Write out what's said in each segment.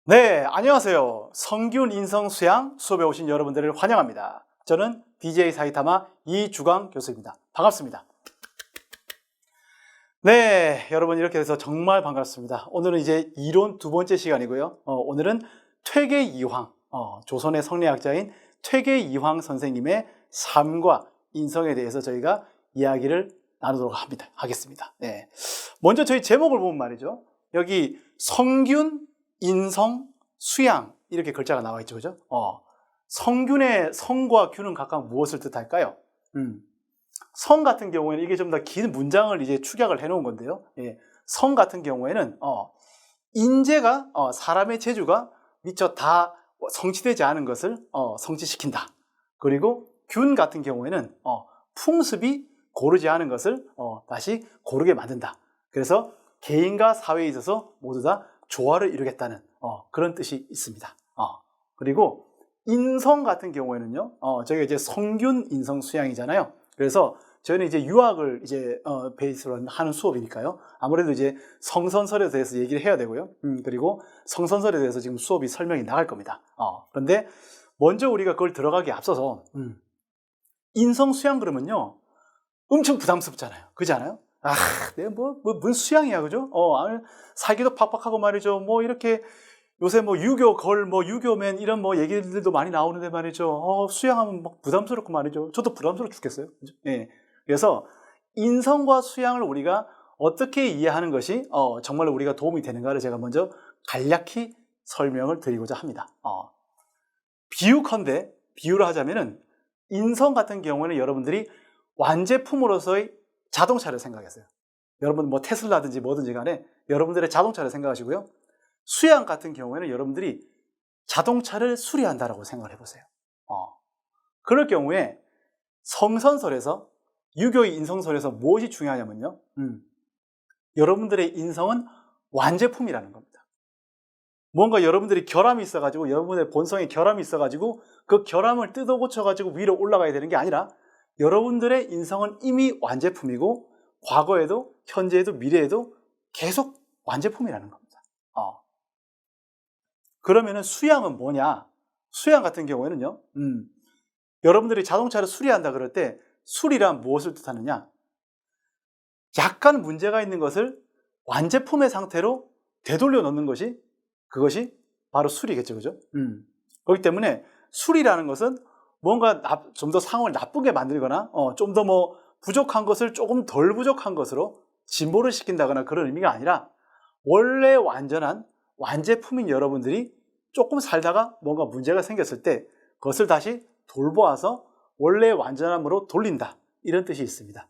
네, 안녕하세요. 성균 인성 수양 수업에 오신 여러분들을 환영합니다. 저는 DJ 사이타마 이주광 교수입니다. 반갑습니다. 네, 여러분 이렇게 돼서 정말 반갑습니다. 오늘은 이제 이론 두 번째 시간이고요. 오늘은 퇴계이황, 조선의 성리학자인 퇴계이황 선생님의 삶과 인성에 대해서 저희가 이야기를 나누도록 하겠습니다. 네. 먼저 저희 제목을 보면 말이죠. 여기 성균, 인성, 수양 이렇게 글자가 나와 있죠. 그죠? 성균의 성과 균은 각각 무엇을 뜻할까요? 성 같은 경우에는 이게 좀 더 긴 문장을 이제 축약을 해 놓은 건데요. 예. 성 같은 경우에는 인재가 사람의 재주가 미처 다 성취되지 않은 것을 성취시킨다. 그리고 균 같은 경우에는 풍습이 고르지 않은 것을 다시 고르게 만든다. 그래서 개인과 사회에 있어서 모두 다 조화를 이루겠다는 그런 뜻이 있습니다. 그리고 인성 같은 경우에는요, 저희가 이제 성균 인성 수양이잖아요. 그래서 저희는 이제 유학을 이제 베이스로 하는 수업이니까요. 아무래도 이제 성선설에 대해서 얘기를 해야 되고요. 그리고 성선설에 대해서 지금 수업이 설명이 나갈 겁니다. 그런데 먼저 우리가 그걸 들어가기에 앞서서 인성 수양 그러면요, 엄청 부담스럽잖아요. 그렇지 않아요? 내가 뭔 수양이야, 그죠? 살기도 팍팍하고 말이죠. 뭐 이렇게 요새 뭐 유교 유교맨 이런 뭐 얘기들도 많이 나오는데 말이죠. 수양하면 막 부담스럽고 말이죠. 저도 부담스러워 죽겠어요. 그죠? 예. 그래서 인성과 수양을 우리가 어떻게 이해하는 것이 정말로 우리가 도움이 되는가를 제가 먼저 간략히 설명을 드리고자 합니다. 비유컨대 비유를 하자면은 인성 같은 경우에는 여러분들이 완제품으로서의 자동차를 생각했어요. 여러분 뭐 테슬라든지 뭐든지 간에 여러분들의 자동차를 생각하시고요. 수양 같은 경우에는 여러분들이 자동차를 수리한다라고 생각을 해보세요. 그럴 경우에 성선설에서 유교의 인성설에서 무엇이 중요하냐면요. 여러분들의 인성은 완제품이라는 겁니다. 뭔가 여러분들이 결함이 있어가지고 여러분의 본성에 결함이 있어가지고 그 결함을 뜯어 고쳐가지고 위로 올라가야 되는 게 아니라 여러분들의 인성은 이미 완제품이고 과거에도 현재에도 미래에도 계속 완제품이라는 겁니다. 그러면은 수양은 뭐냐? 수양 같은 경우에는요, 여러분들이 자동차를 수리한다 그럴 때 수리란 무엇을 뜻하느냐? 약간 문제가 있는 것을 완제품의 상태로 되돌려 놓는 것이 그것이 바로 수리겠죠, 그죠? 그렇기 때문에 수리라는 것은 뭔가 좀 더 상황을 나쁘게 만들거나 좀 더 뭐 부족한 것을 조금 덜 부족한 것으로 진보를 시킨다거나 그런 의미가 아니라 원래 완전한 완제품인 여러분들이 조금 살다가 뭔가 문제가 생겼을 때 그것을 다시 돌보아서 원래 완전함으로 돌린다, 이런 뜻이 있습니다.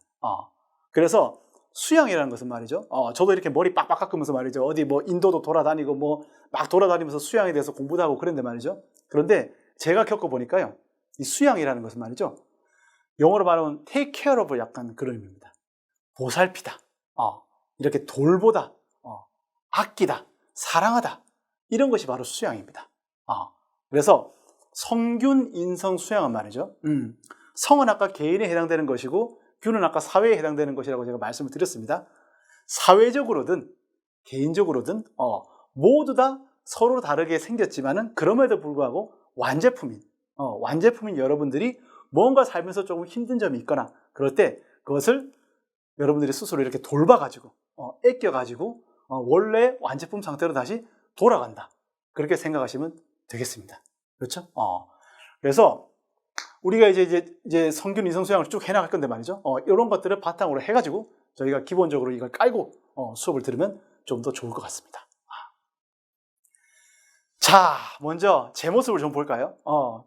그래서 수양이라는 것은 말이죠, 저도 이렇게 머리 빡빡 깎으면서 말이죠, 어디 뭐 인도도 돌아다니고 뭐 막 돌아다니면서 수양에 대해서 공부도 하고 그랬는데 말이죠. 그런데 제가 겪어보니까요, 이 수양이라는 것은 말이죠, 영어로 말하면 take care of, 약간 그런 의미입니다. 보살피다, 이렇게 돌보다, 아끼다, 사랑하다, 이런 것이 바로 수양입니다. 그래서 성균, 인성, 수양은 말이죠, 성은 아까 개인에 해당되는 것이고 균은 아까 사회에 해당되는 것이라고 제가 말씀을 드렸습니다. 사회적으로든 개인적으로든 모두 다 서로 다르게 생겼지만은 그럼에도 불구하고 완제품인 여러분들이 뭔가 살면서 조금 힘든 점이 있거나 그럴 때 그것을 여러분들이 스스로 이렇게 돌봐가지고 아껴가지고 원래 완제품 상태로 다시 돌아간다, 그렇게 생각하시면 되겠습니다. 그렇죠? 그래서 우리가 이제 성균, 인성, 수양을 쭉 해나갈 건데 말이죠. 이런 것들을 바탕으로 해가지고 저희가 기본적으로 이걸 깔고 수업을 들으면 좀 더 좋을 것 같습니다. 자, 먼저 제 모습을 좀 볼까요?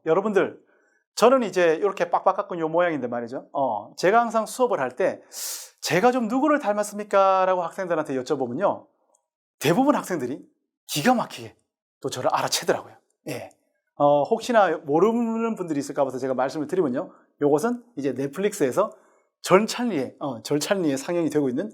여러분들, 저는 이제 이렇게 빡빡 깎은 요 모양인데 말이죠. 제가 항상 수업을 할 때 제가 좀 누구를 닮았습니까? 라고 학생들한테 여쭤보면요, 대부분 학생들이 기가 막히게 또 저를 알아채더라고요. 예. 혹시나 모르는 분들이 있을까 봐서 제가 말씀을 드리면요, 요것은 이제 넷플릭스에서 절찬리에 상영이 되고 있는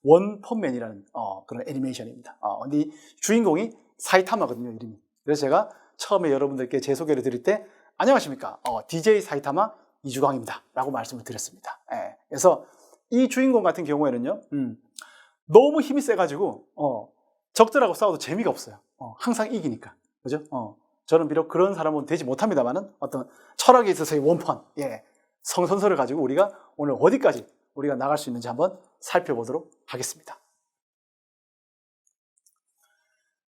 원펀맨이라는 그런 애니메이션입니다. 근데 이 주인공이 사이타마거든요, 이름이. 그래서 제가 처음에 여러분들께 제 소개를 드릴 때 안녕하십니까, DJ 사이타마 이주광입니다 라고 말씀을 드렸습니다. 예. 그래서 이 주인공 같은 경우에는요, 너무 힘이 세가지고 적들하고 싸워도 재미가 없어요. 항상 이기니까. 그죠? 저는 비록 그런 사람은 되지 못합니다만은 어떤 철학에 있어서의 원펀, 성선설을 가지고 우리가 오늘 어디까지 우리가 나갈 수 있는지 한번 살펴보도록 하겠습니다.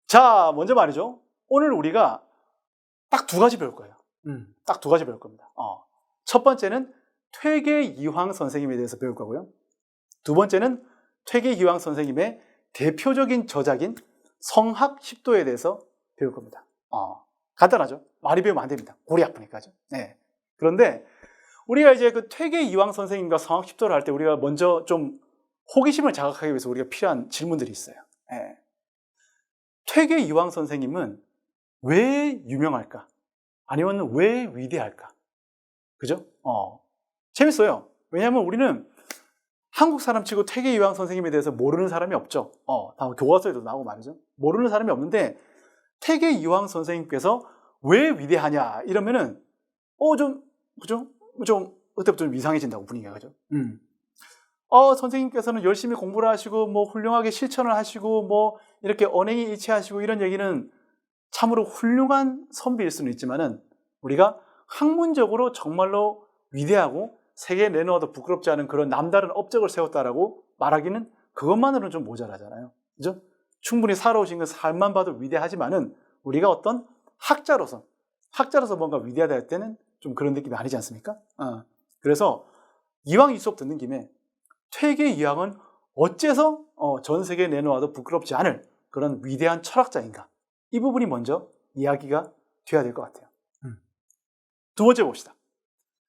자, 먼저 말이죠. 오늘 우리가 딱 두 가지 배울 거예요. 딱 두 가지 배울 겁니다. 첫 번째는 퇴계이황 선생님에 대해서 배울 거고요. 두 번째는 퇴계이황 선생님의 대표적인 저작인 성학 10도에 대해서 배울 겁니다. 간단하죠? 많이 배우면 안 됩니다. 골이 아프니까죠. 네. 그런데 우리가 이제 그 퇴계이황 선생님과 성학 10도를 할 때 우리가 먼저 좀 호기심을 자극하기 위해서 우리가 필요한 질문들이 있어요. 네. 퇴계이황 선생님은 왜 유명할까? 아니면 왜 위대할까? 그죠? 재밌어요. 왜냐하면 우리는 한국 사람 치고 퇴계이황 선생님에 대해서 모르는 사람이 없죠. 다 교과서에도 나오고 말이죠. 모르는 사람이 없는데 퇴계이황 선생님께서 왜 위대하냐 이러면은 그죠? 그때부터 좀 이상해진다고 분위기가. 그죠? 선생님께서는 열심히 공부를 하시고 뭐 훌륭하게 실천을 하시고 뭐 이렇게 언행이 일치하시고 이런 얘기는 참으로 훌륭한 선비일 수는 있지만은 우리가 학문적으로 정말로 위대하고 세계에 내놓아도 부끄럽지 않은 그런 남다른 업적을 세웠다라고 말하기는 그것만으로는 좀 모자라잖아요. 그죠? 충분히 살아오신 그 삶만 봐도 위대하지만은 우리가 어떤 학자로서 뭔가 위대하다 할 때는 좀 그런 느낌이 아니지 않습니까? 그래서 이왕 이 수업 듣는 김에 퇴계이황은 어째서 전 세계에 내놓아도 부끄럽지 않을 그런 위대한 철학자인가? 이 부분이 먼저 이야기가 돼야 될 것 같아요. 두 번째 봅시다.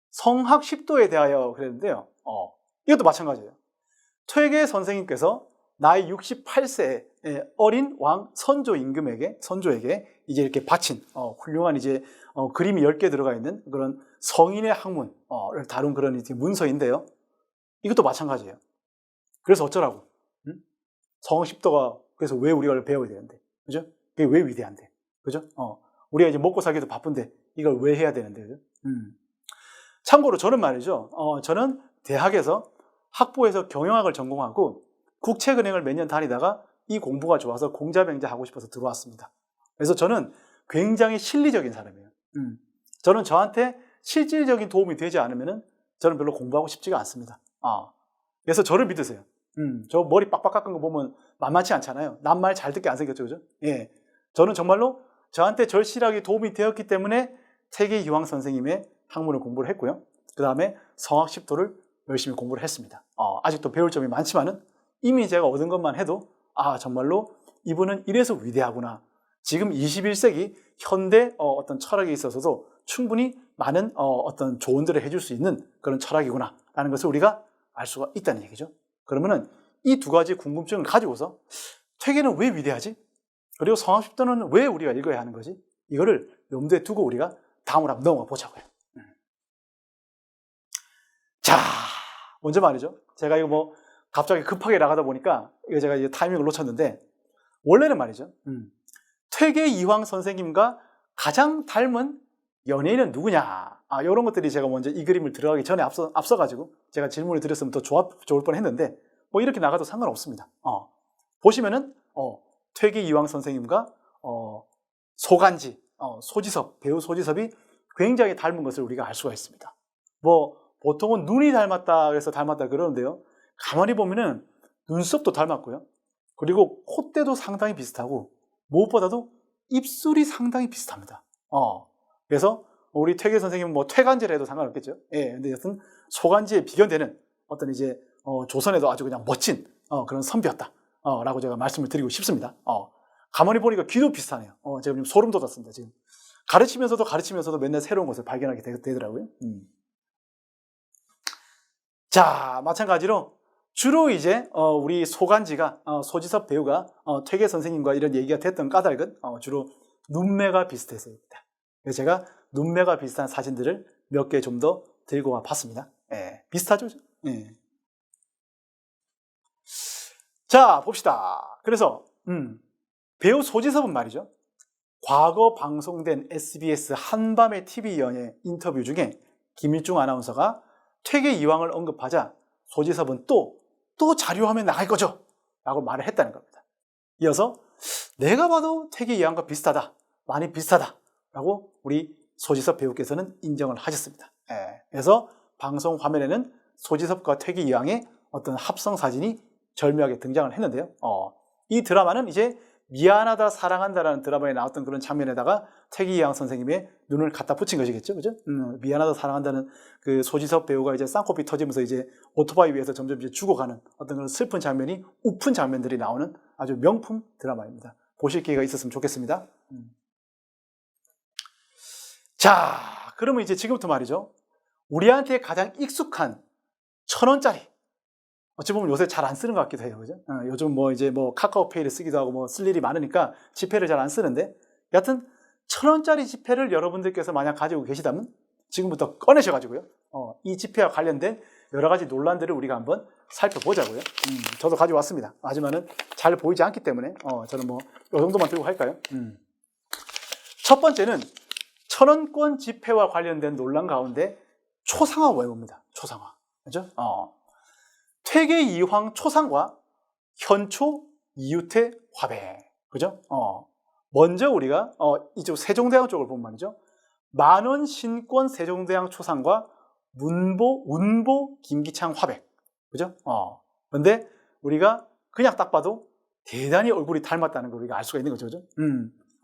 성학 10도에 대하여 그랬는데요. 이것도 마찬가지예요. 퇴계 선생님께서 나이 68세의 어린 왕 선조에게 이제 이렇게 바친 훌륭한 이제 그림이 10개 들어가 있는 그런 성인의 학문을 다룬 그런 문서인데요. 이것도 마찬가지예요. 그래서 어쩌라고? 성학 10도가 그래서 왜 우리가 배워야 되는데, 그죠? 그게 왜 위대한데, 그죠? 우리가 이제 먹고 살기도 바쁜데 이걸 왜 해야 되는데, 그죠? 참고로 저는 말이죠. 저는 대학에서 학부에서 경영학을 전공하고 국책은행을 몇 년 다니다가 이 공부가 좋아서 공자병자 하고 싶어서 들어왔습니다. 그래서 저는 굉장히 실리적인 사람이에요. 저는 저한테 실질적인 도움이 되지 않으면 저는 별로 공부하고 싶지가 않습니다. 그래서 저를 믿으세요. 저 머리 빡빡 깎은 거 보면 만만치 않잖아요. 남 말 잘 듣게 안 생겼죠, 그죠? 예. 저는 정말로 저한테 절실하게 도움이 되었기 때문에 퇴계이황 선생님의 학문을 공부를 했고요. 그 다음에 성학 10도를 열심히 공부를 했습니다. 아직도 배울 점이 많지만은 이미 제가 얻은 것만 해도 정말로 이분은 이래서 위대하구나. 지금 21세기 현대 어떤 철학에 있어서도 충분히 많은 어떤 조언들을 해줄 수 있는 그런 철학이구나 라는 것을 우리가 알 수가 있다는 얘기죠. 그러면은 이 두 가지 궁금증을 가지고서 퇴계는 왜 위대하지? 그리고 성학 10도는 왜 우리가 읽어야 하는 거지? 이거를 염두에 두고 우리가 다음으로 한번 넘어가 보자고요. 자, 먼저 말이죠. 제가 이거 뭐 갑자기 급하게 나가다 보니까 이거 제가 이제 타이밍을 놓쳤는데 원래는 말이죠. 퇴계이황 선생님과 가장 닮은 연예인은 누구냐? 이런 것들이 제가 먼저 이 그림을 들어가기 전에 앞서가지고 제가 질문을 드렸으면 더 좋을 뻔 했는데 뭐 이렇게 나가도 상관없습니다. 보시면은 퇴계이황 선생님과 소간지, 소지섭, 배우 소지섭이 굉장히 닮은 것을 우리가 알 수가 있습니다. 뭐 보통은 눈이 닮았다 그래서 닮았다 그러는데요. 가만히 보면은 눈썹도 닮았고요. 그리고 콧대도 상당히 비슷하고 무엇보다도 입술이 상당히 비슷합니다. 그래서 우리 퇴계 선생님은 뭐 퇴간지를 해도 상관없겠죠. 예, 근데 여튼 소간지에 비견되는 어떤 이제 조선에도 아주 그냥 멋진 그런 선비였다. 라고 제가 말씀을 드리고 싶습니다. 가만히 보니까 귀도 비슷하네요. 제가 지금 소름 돋았습니다. 지금 가르치면서도 맨날 새로운 것을 발견하게 되더라고요. 자, 마찬가지로 주로 이제 우리 소간지가 소지섭 배우가 퇴계 선생님과 이런 얘기가 됐던 까닭은 주로 눈매가 비슷해서입니다. 그래서 제가 눈매가 비슷한 사진들을 몇 개 좀 더 들고 와 봤습니다. 예, 비슷하죠? 예. 자, 봅시다. 그래서 배우 소지섭은 말이죠. 과거 방송된 SBS 한밤의 TV 연예 인터뷰 중에 김일중 아나운서가 퇴계이황을 언급하자 소지섭은 또 자료화면 나갈 거죠? 라고 말을 했다는 겁니다. 이어서 내가 봐도 퇴계이황과 비슷하다, 많이 비슷하다라고 우리 소지섭 배우께서는 인정을 하셨습니다. 그래서 방송 화면에는 소지섭과 퇴계이황의 어떤 합성 사진이 절묘하게 등장을 했는데요. 이 드라마는 이제 미안하다 사랑한다라는 드라마에 나왔던 그런 장면에다가 퇴계이황 선생님의 눈을 갖다 붙인 것이겠죠, 그죠? 미안하다 사랑한다는 그 소지섭 배우가 이제 쌍코피 터지면서 이제 오토바이 위에서 점점 이제 죽어가는 어떤 그런 슬픈 장면이 우픈 장면들이 나오는 아주 명품 드라마입니다. 보실 기회가 있었으면 좋겠습니다. 자, 그러면 이제 지금부터 말이죠. 우리한테 가장 익숙한 1,000원짜리. 어찌 보면 요새 잘 안 쓰는 것 같기도 해요. 그죠? 요즘 뭐 이제 뭐 카카오페이를 쓰기도 하고 뭐 쓸 일이 많으니까 지폐를 잘 안 쓰는데, 여하튼 1,000원짜리 지폐를 여러분들께서 만약 가지고 계시다면 지금부터 꺼내셔가지고요. 이 지폐와 관련된 여러 가지 논란들을 우리가 한번 살펴보자고요. 저도 가지고 왔습니다. 하지만은 잘 보이지 않기 때문에 저는 뭐 이 정도만 들고 갈까요? 첫 번째는 1,000원권 지폐와 관련된 논란 가운데 초상화 외모입니다. 초상화. 그죠? 퇴계이황 초상과 현초 이유태 화백. 그죠? 먼저 우리가 이쪽 세종대왕 쪽을 보면 말이죠. 만원 신권 세종대왕 초상과 운보 김기창 화백. 그죠? 근데 우리가 그냥 딱 봐도 대단히 얼굴이 닮았다는 걸 우리가 알 수가 있는 거죠. 그죠?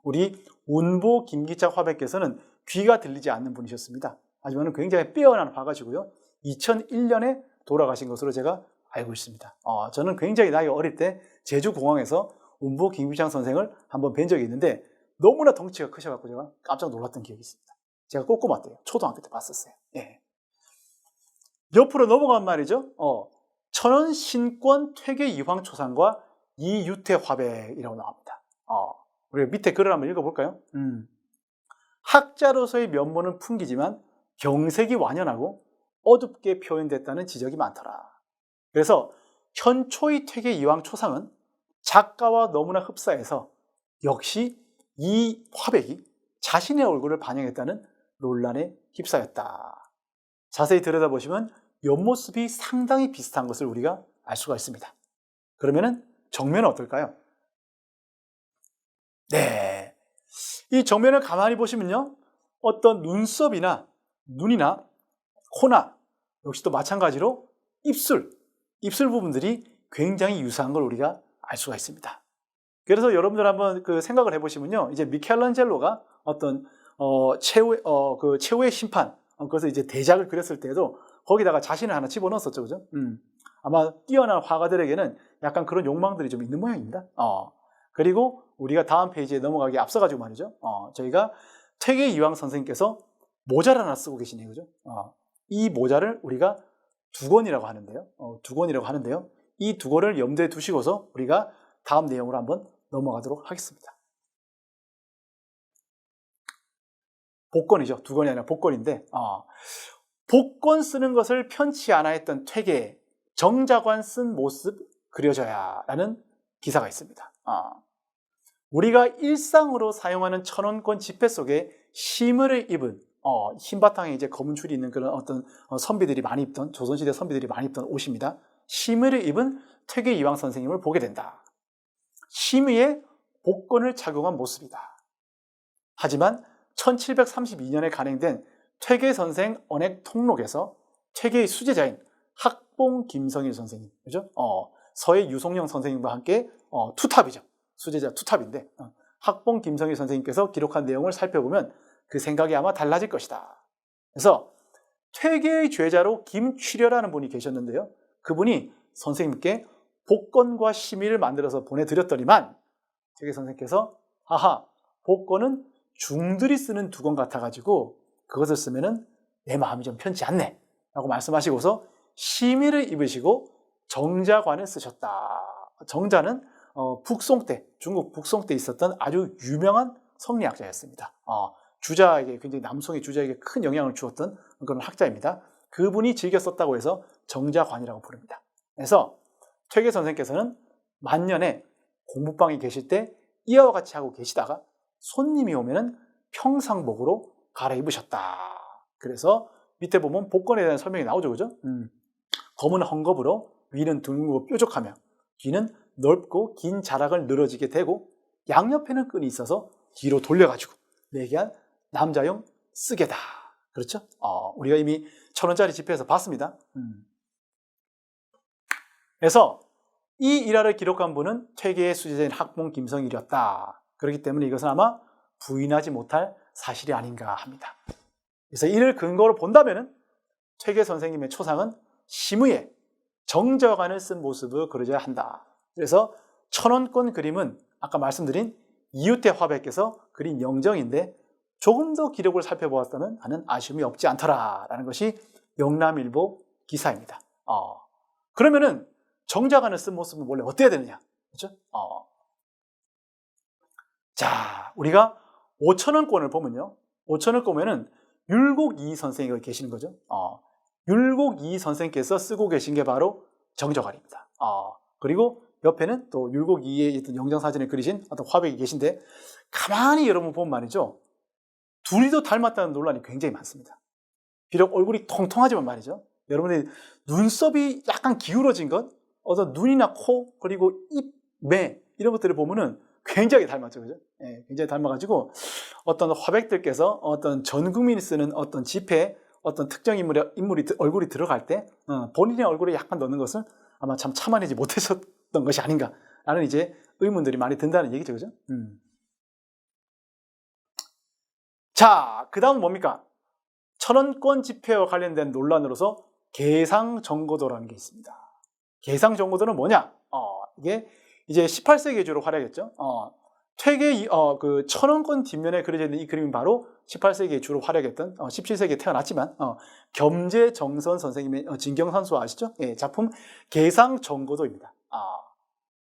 우리 운보 김기창 화백께서는 귀가 들리지 않는 분이셨습니다. 하지만 굉장히 빼어난 화가시고요. 2001년에 돌아가신 것으로 제가 알고 있습니다. 저는 굉장히 나이 어릴 때 제주공항에서 운보 김기창 선생을 한번 뵌 적이 있는데 너무나 덩치가 크셔갖고 제가 깜짝 놀랐던 기억이 있습니다. 제가 꼬꼬마 때요. 초등학교 때 봤었어요. 예. 옆으로 넘어간 말이죠. 1,000원 신권 퇴계이황 초상과 이유태 화백이라고 나옵니다. 우리가 밑에 글을 한번 읽어볼까요? 학자로서의 면모는 풍기지만 경색이 완연하고 어둡게 표현됐다는 지적이 많더라. 그래서 현초의 퇴계이황 초상은 작가와 너무나 흡사해서 역시 이 화백이 자신의 얼굴을 반영했다는 논란에 휩싸였다. 자세히 들여다보시면 옆모습이 상당히 비슷한 것을 우리가 알 수가 있습니다. 그러면은 정면은 어떨까요? 네, 이 정면을 가만히 보시면요, 어떤 눈썹이나 눈이나 코나 역시 또 마찬가지로 입술 부분들이 굉장히 유사한 걸 우리가 알 수가 있습니다. 그래서 여러분들 한번 그 생각을 해보시면요, 이제 미켈란젤로가 어떤 최후의 심판, 그래서 이제 대작을 그렸을 때도 거기다가 자신을 하나 집어넣었었죠, 그죠? 아마 뛰어난 화가들에게는 약간 그런 욕망들이 좀 있는 모양입니다. 그리고 우리가 다음 페이지에 넘어가기 앞서가지고 말이죠. 저희가 퇴계이황 선생님께서 모자를 하나 쓰고 계시네요, 그죠? 이 모자를 우리가 두건이라고 하는데요. 두건이라고 하는데요. 이 두건을 염두에 두시고서 우리가 다음 내용으로 한번 넘어가도록 하겠습니다. 복권이죠. 두건이 아니라 복권인데, 복권 쓰는 것을 편치 않아 했던 퇴계, 정자관 쓴 모습 그려져야 라는 기사가 있습니다. 우리가 일상으로 사용하는 1,000원권 지폐 속에 심을을 입은 흰 바탕에 이제 검은 줄이 있는 그런 어떤 선비들이 많이 입던, 조선시대 선비들이 많이 입던 옷입니다. 심의를 입은 퇴계이황 선생님을 보게 된다. 심의에 복권을 착용한 모습이다. 하지만 1732년에 간행된 퇴계선생 언액 통록에서 퇴계의 수제자인 학봉 김성일 선생님, 그죠? 서해 유송영 선생님과 함께 투탑이죠. 수제자 투탑인데 학봉 김성일 선생님께서 기록한 내용을 살펴보면 그 생각이 아마 달라질 것이다. 그래서 퇴계의 죄자로 김취려라는 분이 계셨는데요. 그분이 선생님께 복권과 심의를 만들어서 보내드렸더니만 퇴계 선생님께서 복권은 중들이 쓰는 두건 같아가지고 그것을 쓰면은 내 마음이 좀 편치 않네 라고 말씀하시고서 심의를 입으시고 정자관을 쓰셨다. 정자는 북송 때, 중국 북송 때 있었던 아주 유명한 성리학자였습니다. 주자에게, 굉장히 남성의 주자에게 큰 영향을 주었던 그런 학자입니다. 그분이 즐겨 썼다고 해서 정자관이라고 부릅니다. 그래서 퇴계 선생께서는 만년에 공부방에 계실 때 이와 같이 하고 계시다가 손님이 오면은 평상복으로 갈아입으셨다. 그래서 밑에 보면 복권에 대한 설명이 나오죠, 그죠? 검은 헝겊으로 위는 둥글고 뾰족하며 뒤는 넓고 긴 자락을 늘어지게 되고 양옆에는 끈이 있어서 뒤로 돌려가지고 매개한 남자용 쓰개다. 그렇죠? 우리가 이미 1,000원짜리 지폐에서 봤습니다. 그래서 이 일화를 기록한 분은 퇴계의 수제자인 학봉 김성일이었다. 그렇기 때문에 이것은 아마 부인하지 못할 사실이 아닌가 합니다. 그래서 이를 근거로 본다면은 퇴계 선생님의 초상은 심의에 정저관을 쓴 모습을 그려져야 한다. 그래서 1,000원권 그림은 아까 말씀드린 이웃대 화백께서 그린 영정인데 조금 더 기록을 살펴보았다면 하는 아쉬움이 없지 않더라라는 것이 영남일보 기사입니다. 그러면은 정자관을 쓴 모습은 원래 어때야 되느냐? 그렇죠? 자, 우리가 5,000원권을 보면요. 5,000원 보면은 율곡이 선생이 계시는 거죠. 율곡이 선생께서 쓰고 계신 게 바로 정저관입니다. 그리고 옆에는 또 율곡이의 어떤 영정사진을 그리신 어떤 화백이 계신데 가만히 여러분 보면 말이죠. 둘이도 닮았다는 논란이 굉장히 많습니다. 비록 얼굴이 통통하지만 말이죠. 여러분들 눈썹이 약간 기울어진 것, 어떤 눈이나 코, 그리고 입, 매 이런 것들을 보면은 굉장히 닮았죠, 그죠? 예, 굉장히 닮아가지고 어떤 화백들께서 어떤 전 국민이 쓰는 어떤 지폐에 어떤 특정 인물이 얼굴이 들어갈 때 본인의 얼굴에 약간 넣는 것을 아마 참 참아내지 못하셨던 것이 아닌가라는 이제 의문들이 많이 든다는 얘기죠, 그죠? 자, 그 다음은 뭡니까? 1,000원권 지폐와 관련된 논란으로서 계상정고도라는 게 있습니다. 계상정고도는 뭐냐? 이게 이제 18세기에 주로 활약했죠. 퇴계 그 1,000원권 뒷면에 그려져 있는 이 그림은 바로 18세기에 주로 활약했던 17세기에 태어났지만 겸재정선 선생님의 진경산수 아시죠? 예, 작품 계상정고도입니다.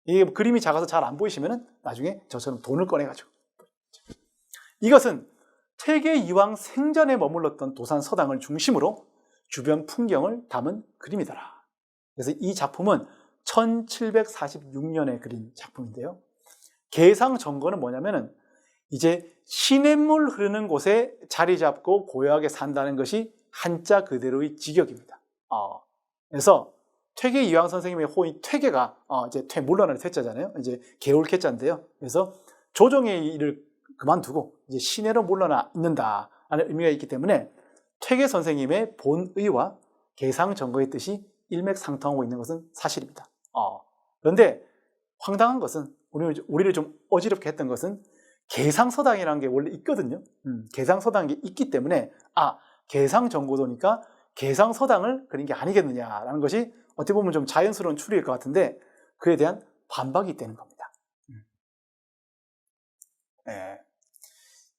이게 그림이 작아서 잘 안 보이시면은 나중에 저처럼 돈을 꺼내가지고 이것은 퇴계 이황 생전에 머물렀던 도산 서당을 중심으로 주변 풍경을 담은 그림이더라. 그래서 이 작품은 1746년에 그린 작품인데요. 계상정거는 뭐냐면은 이제 시냇물 흐르는 곳에 자리 잡고 고요하게 산다는 것이 한자 그대로의 직역입니다. 그래서 퇴계 이황 선생님의 호인 퇴계가 이제 물러날 퇴자잖아요. 이제 개울개자인데요. 그래서 조정의 일을 그만두고 이제 시내로 물러나 있는다라는 의미가 있기 때문에 퇴계 선생님의 본의와 계상정거의 뜻이 일맥상통하고 있는 것은 사실입니다. 그런데 황당한 것은 우리를 좀 어지럽게 했던 것은 계상서당이라는 게 원래 있거든요. 계상서당이 있기 때문에 계상정고도니까 계상서당을 그린 게 아니겠느냐라는 것이 어떻게 보면 좀 자연스러운 추리일 것 같은데 그에 대한 반박이 있다는 겁니다.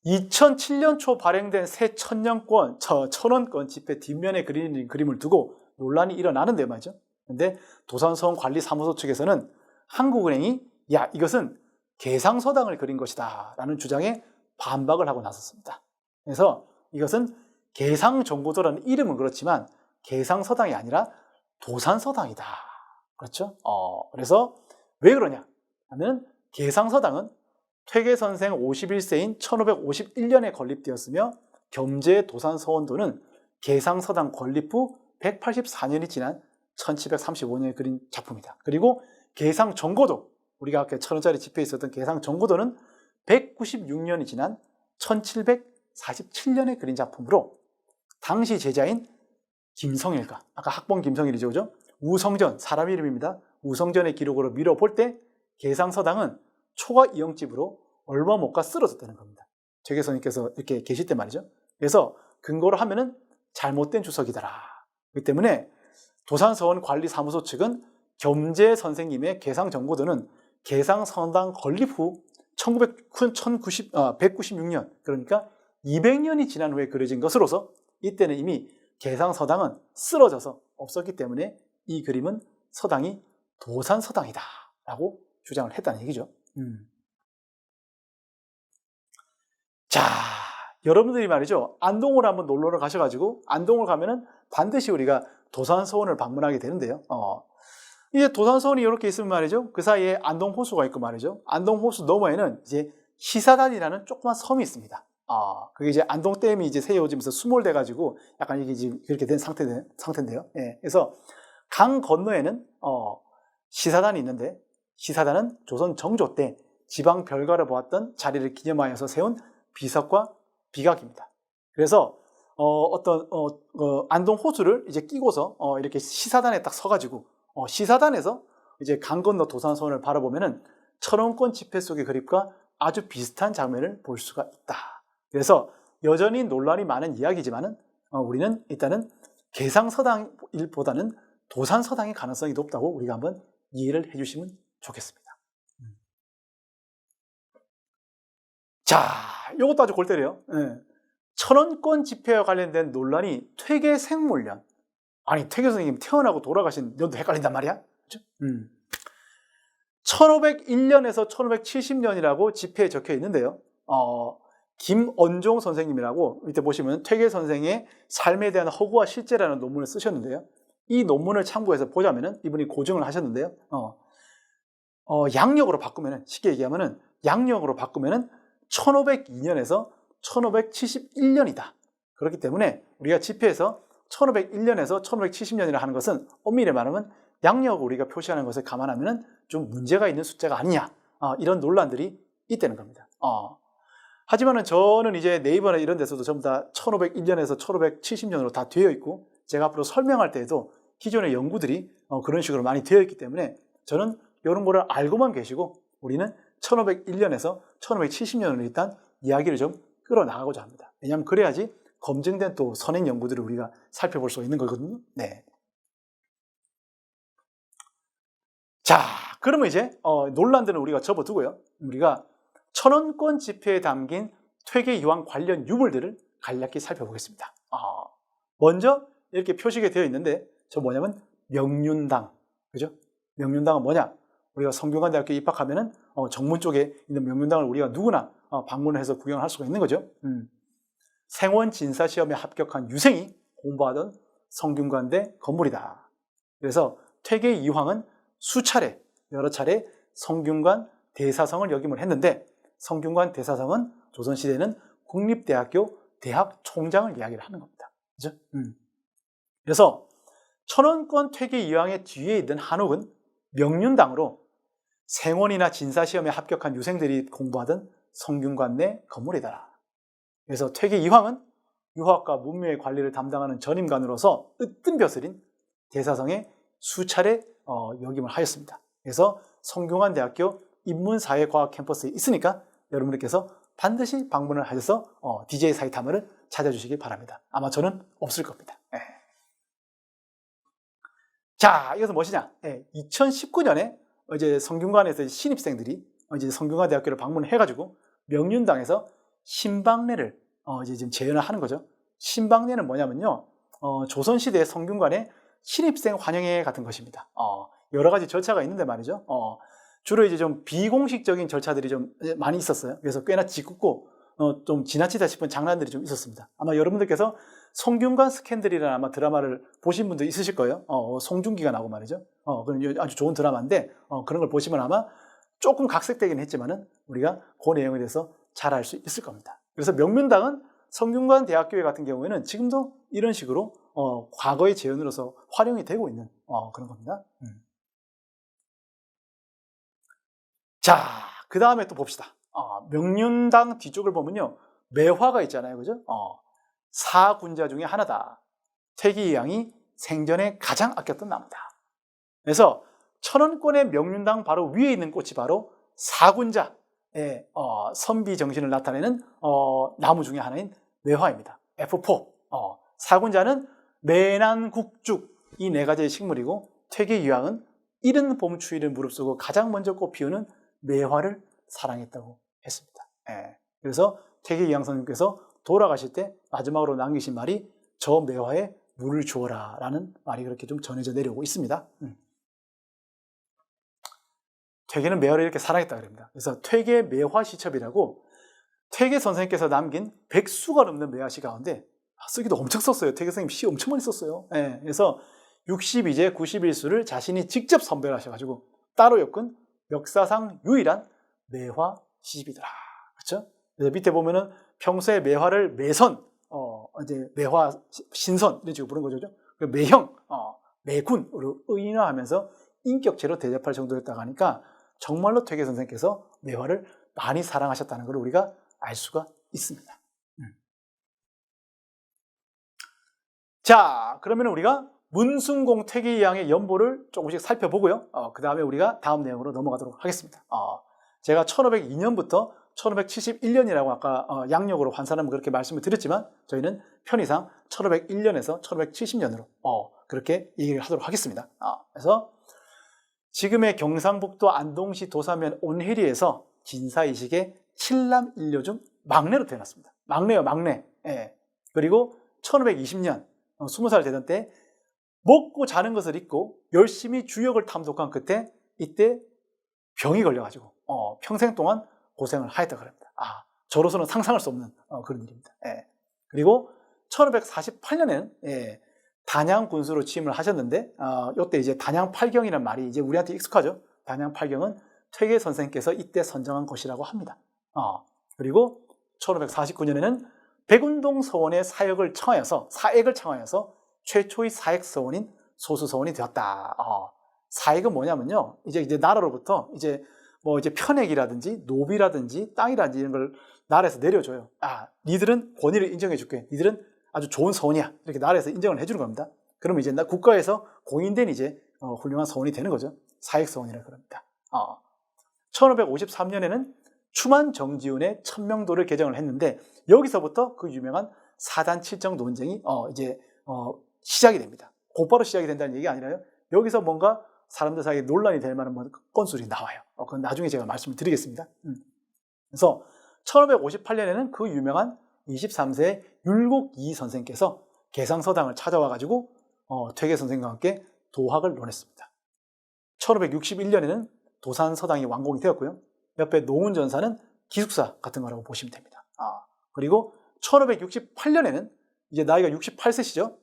2007년 초 발행된 새 1,000원권 지폐 뒷면에 그리는 그림을 두고 논란이 일어나는데 말이죠. 근데 도산서원관리사무소 측에서는 한국은행이 이것은 계상서당을 그린 것이다 라는 주장에 반박을 하고 나섰습니다. 그래서 이것은 계상정고도라는 이름은 그렇지만 계상서당이 아니라 도산서당이다. 그렇죠? 그래서 왜 그러냐 하면 계상서당은 퇴계선생 51세인 1551년에 건립되었으며 겸재 도산서원도는 계상서당 건립 후 184년이 지난 1735년에 그린 작품이다. 그리고 계상정고도, 우리가 아까 1,000원짜리 지폐에 있었던 계상정고도는 196년이 지난 1747년에 그린 작품으로 당시 제자인 김성일과, 아까 학봉 김성일이죠, 그죠? 우성전, 사람 이름입니다. 우성전의 기록으로 미뤄볼 때 계상서당은 초가 이영집으로 얼마 못 가 쓰러졌다는 겁니다. 퇴계선생님께서 이렇게 계실 때 말이죠. 그래서 근거로 하면은 잘못된 주석이더라. 그렇기 때문에 도산서원관리사무소 측은 겸재 선생님의 계상정고도는 계상서당 건립 후 196년, 그러니까 200년이 지난 후에 그려진 것으로서 이때는 이미 계상서당은 쓰러져서 없었기 때문에 이 그림은 서당이 도산서당이다 라고 주장을 했다는 얘기죠. 자, 여러분들이 말이죠, 안동을 한번 놀러 가셔가지고 안동을 가면은 반드시 우리가 도산서원을 방문하게 되는데요. 이제 도산서원이 이렇게 있으면 말이죠, 그 사이에 안동호수가 있고 말이죠, 안동호수 너머에는 이제 시사단이라는 조그만 섬이 있습니다. 그게 이제 안동댐이 이제 세워지면서 수몰돼가지고 약간 이게 지금 이렇게 된 상태인데요. 예, 그래서 강 건너에는 시사단이 있는데, 시사단은 조선 정조 때 지방 별가를 보았던 자리를 기념하여서 세운 비석과 비각입니다. 그래서 안동 호수를 이제 끼고서 이렇게 시사단에 딱 서가지고 시사단에서 이제 강 건너 도산서원을 바라보면은 천원권 지폐 속의 그림과 아주 비슷한 장면을 볼 수가 있다. 그래서 여전히 논란이 많은 이야기지만은 우리는 일단은 개상서당보다는 도산서당의 가능성이 높다고 우리가 한번 이해를 해주시면 좋겠습니다. 자, 이것도 아주 골 때려요. 천원권 지폐와 관련된 논란이 퇴계 생물년. 아니, 퇴계 선생님 태어나고 돌아가신 년도 헷갈린단 말이야? 그렇죠? 1501년에서 1570년이라고 지폐에 적혀 있는데요. 김언종 선생님이라고 밑에 보시면 퇴계 선생의 삶에 대한 허구와 실제라는 논문을 쓰셨는데요. 이 논문을 참고해서 보자면은 이분이 고증을 하셨는데요. 양력으로 바꾸면은 쉽게 얘기하면은 양력으로 바꾸면은 1502년에서 1571년이다. 그렇기 때문에 우리가 지폐에서 1501년에서 1570년이라 하는 것은 엄밀히 말하면 양력을 우리가 표시하는 것을 감안하면 좀 문제가 있는 숫자가 아니냐, 이런 논란들이 있다는 겁니다. 하지만은 저는 이제 네이버나 이런 데서도 전부 다 1501년에서 1570년으로 다 되어 있고, 제가 앞으로 설명할 때에도 기존의 연구들이 그런 식으로 많이 되어 있기 때문에 저는 이런 거를 알고만 계시고 우리는 1501년에서 1570년으로 일단 이야기를 좀 끌어나가고자 합니다. 왜냐하면 그래야지 검증된 또 선행 연구들을 우리가 살펴볼 수 있는 거거든요. 네. 자, 그러면 이제 논란들은 우리가 접어두고요. 우리가 천원권 지폐에 담긴 퇴계 이황 관련 유물들을 간략히 살펴보겠습니다. 먼저 이렇게 표시가 되어 있는데 저 뭐냐면 명륜당, 그죠? 명륜당은 뭐냐? 우리가 성균관대학교에 입학하면은 정문 쪽에 있는 명륜당을 우리가 누구나 방문을 해서 구경을 할 수가 있는 거죠. 생원 진사 시험에 합격한 유생이 공부하던 성균관대 건물이다. 그래서 퇴계 이황은 수차례, 여러 차례 성균관 대사성을 역임을 했는데, 성균관 대사성은 조선시대에는 국립대학교 대학 총장을 이야기를 하는 겁니다. 그죠? 그래서 천원권 퇴계 이황의 뒤에 있는 한옥은 명륜당으로 생원이나 진사시험에 합격한 유생들이 공부하던 성균관 내 건물이다. 그래서 퇴계 이황은 유학과 문묘의 관리를 담당하는 전임관으로서 으뜸벼슬인 대사성에 수차례 역임을 하였습니다. 그래서 성균관대학교 인문사회과학 캠퍼스에 있으니까 여러분들께서 반드시 방문을 하셔서 DJ 사이타마를 찾아주시기 바랍니다. 아마 저는 없을 겁니다. 네. 자, 이것은 무엇이냐? 2019년에 이제 성균관에서 신입생들이 이제 성균관대학교를 방문을 해가지고 명륜당에서 신방례를 이제 지금 재현을 하는 거죠. 신방례는 뭐냐면요, 조선시대 성균관의 신입생 환영회 같은 것입니다. 여러 가지 절차가 있는데 말이죠. 주로 이제 좀 비공식적인 절차들이 좀 많이 있었어요. 그래서 꽤나 짓궂고 좀 지나치다 싶은 장난들이 좀 있었습니다. 아마 여러분들께서 성균관 스캔들이라는 아마 드라마를 보신 분도 있으실 거예요. 송중기가 나오고 말이죠. 아주 좋은 드라마인데 그런 걸 보시면 아마 조금 각색되긴 했지만은 우리가 그 내용에 대해서 잘 알 수 있을 겁니다. 그래서 명륜당은 성균관 대학교 같은 경우에는 지금도 이런 식으로 과거의 재현으로서 활용이 되고 있는 그런 겁니다. 자, 그 다음에 또 봅시다. 명륜당 뒤쪽을 보면요, 매화가 있잖아요, 그죠? 사군자 중에 하나다. 퇴계 이황이 생전에 가장 아꼈던 나무다. 그래서 천원권의 명륜당 바로 위에 있는 꽃이 바로 사군자의 선비 정신을 나타내는 나무 중에 하나인 매화입니다. F4. 사군자는 매난국죽, 이 네 가지의 식물이고, 퇴계 이황은 이른 봄 추위를 무릅쓰고 가장 먼저 꽃 피우는 매화를 사랑했다고 했습니다. 그래서 퇴계 이황 선생님께서 돌아가실 때 마지막으로 남기신 말이 저 매화에 물을 주어라 라는 말이 그렇게 좀 전해져 내려오고 있습니다. 퇴계는 매화를 이렇게 사랑했다 그럽니다. 그래서 퇴계 매화 시첩이라고 퇴계 선생님께서 남긴 100수가 넘는 매화시 가운데 쓰기도 엄청 썼어요. 퇴계 선생님 시 엄청 많이 썼어요. 그래서 62제 91수를 자신이 직접 선별하셔가지고 따로 엮은 역사상 유일한 매화 시집이더라. 그렇죠? 그래서 밑에 보면은 평소에 매화를 매선, 이제 매화 신선 이런 식으로 부른 거죠. 매형, 매군으로 의인화하면서 인격체로 대접할 정도였다고 하니까 정말로 퇴계 선생께서 매화를 많이 사랑하셨다는 걸 우리가 알 수가 있습니다. 자, 그러면 우리가 문순공 퇴계이황의 연보를 조금씩 살펴보고요. 그 다음에 우리가 다음 내용으로 넘어가도록 하겠습니다. 제가 1502년부터 1571년이라고 아까 양력으로 환산하면 그렇게 말씀을 드렸지만 저희는 편의상 1501년에서 1570년으로 그렇게 얘기를 하도록 하겠습니다. 그래서 지금의 경상북도 안동시 도사면 온해리에서 진사이식의 7남 1녀 중 막내로 태어났습니다. 막내요, 막내. 예. 그리고 1520년 20살 되던 때 먹고 자는 것을 잊고 열심히 주역을 탐독한 끝에 이때 병이 걸려가지고 평생 동안 고생을 하였다 그럽니다. 저로서는 상상할 수 없는 그런 일입니다. 예. 그리고 1548년에는 단양 군수로 취임을 하셨는데 이때 이제 단양팔경이라는 말이 이제 우리한테 익숙하죠. 단양팔경은 퇴계 선생께서 이때 선정한 것이라고 합니다. 그리고 1549년에는 백운동 서원의 사역을 청하여서 최초의 사역 서원인 소수 서원이 되었다. 사역은 뭐냐면요, 이제 나라로부터 이제 편액이라든지 노비라든지 땅이라든지 이런 걸 나라에서 내려줘요. 니들은 권위를 인정해줄게. 니들은 아주 좋은 서원이야. 이렇게 나라에서 인정을 해주는 겁니다. 그러면 이제 국가에서 공인된 이제 훌륭한 서원이 되는 거죠. 사역 서원이라고 합니다. 1553년에는 추만 정지훈의 천명도를 개정을 했는데 여기서부터 그 유명한 사단칠정 논쟁이 시작이 됩니다. 곧바로 시작이 된다는 얘기가 아니라요. 여기서 뭔가 사람들 사이에 논란이 될 만한 건술이 나와요. 그건 나중에 제가 말씀을 드리겠습니다. 그래서 1558년에는 그 유명한 23세의 율곡이 선생께서 개상서당을 찾아와가지고 퇴계 선생과 함께 도학을 논했습니다. 1561년에는 도산서당이 완공이 되었고요. 옆에 노은전사는 기숙사 같은 거라고 보시면 됩니다. 그리고 1568년에는 이제 나이가 68세시죠.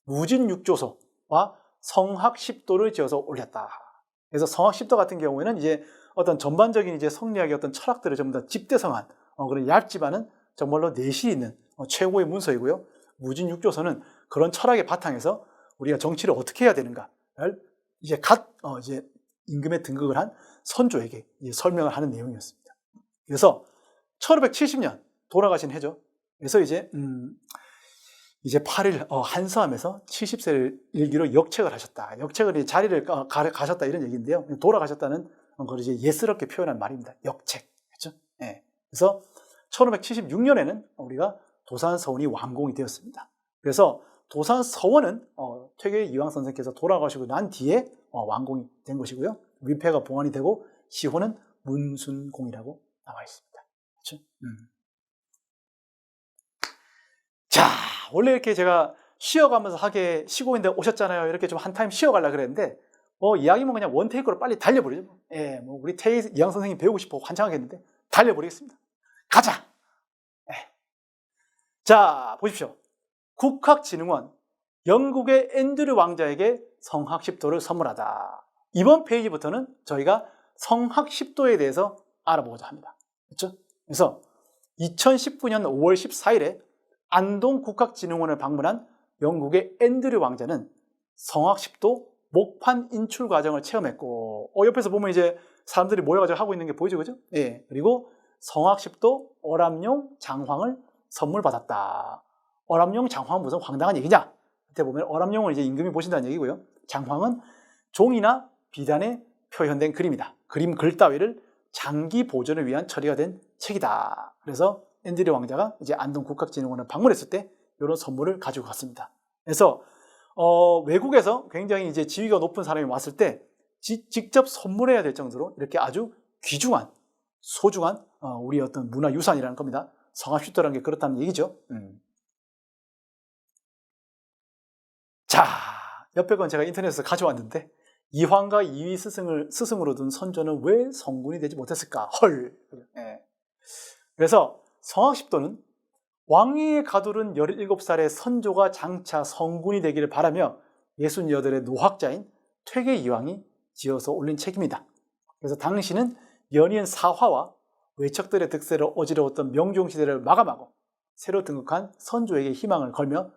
무진육조소와 성학십도를 지어서 올렸다. 그래서 성학십도 같은 경우에는 이제 어떤 전반적인 이제 성리학의 어떤 철학들을 전부 다 집대성한 그런 얇지만은 정말로 내실이 있는 최고의 문서이고요. 무진육조서는 그런 철학의 바탕에서 우리가 정치를 어떻게 해야 되는가를 이제 이제 임금에 등극을 한 선조에게 설명을 하는 내용이었습니다. 그래서 1570년 돌아가신 해죠. 그래서 이제 8일 한서함에서 70세를 일기로 역책을 하셨다. 역책을 자리를 가셨다 이런 얘기인데요. 돌아가셨다는 걸 이제 예스럽게 표현한 말입니다. 역책. 그렇죠? 네. 그래서 1576년에는 우리가 도산서원이 완공이 되었습니다. 그래서 도산서원은 퇴계 이황 선생께서 돌아가시고 난 뒤에 완공이 된 것이고요. 위패가 봉안이 되고 시호는 문순공이라고 나와 있습니다. 그렇죠? 자, 원래 이렇게 제가 쉬어가면서 쉬고 있는데 오셨잖아요. 이렇게 좀 한 타임 쉬어가려고 그랬는데 이야기면 그냥 원테이크로 빨리 달려버리죠. 우리 퇴계 이황 선생님 배우고 싶어 환장하겠는데 달려버리겠습니다. 가자! 자, 보십시오. 국학진흥원 영국의 앤드류 왕자에게 성학십도를 선물하다. 이번 페이지부터는 저희가 성학십도에 대해서 알아보고자 합니다. 그렇죠? 그래서 2019년 5월 14일에 안동 국학진흥원을 방문한 영국의 앤드류 왕자는 성학십도 목판 인출 과정을 체험했고 옆에서 보면 이제 사람들이 모여가지고 하고 있는 게 보이죠, 그죠? 그리고 성학십도 어람용 장황을 선물 받았다. 어람용 장황은 무슨 황당한 얘기냐? 밑에 보면 어람용을 이제 임금이 보신다는 얘기고요. 장황은 종이나 비단에 표현된 그림이다. 그림 글 따위를 장기 보존을 위한 처리가 된 책이다. 그래서 앤드류 왕자가 이제 안동 국학진흥원을 방문했을 때 이런 선물을 가지고 갔습니다. 그래서 외국에서 굉장히 이제 지위가 높은 사람이 왔을 때 직접 선물해야 될 정도로 이렇게 아주 귀중한 소중한 우리 어떤 문화유산이라는 겁니다. 성학십도라는 게 그렇다는 얘기죠. 자, 옆에 건 제가 인터넷에서 가져왔는데 이황과 이위 스승으로 둔 선조는 왜 성군이 되지 못했을까? 헐. 그래서 성학십도는 왕위에 가두른 17살의 선조가 장차 성군이 되기를 바라며 68의 노학자인 퇴계 이황이 지어서 올린 책입니다. 그래서 당시는 연이은 사화와 외척들의 득세로 어지러웠던 명종시대를 마감하고 새로 등극한 선조에게 희망을 걸며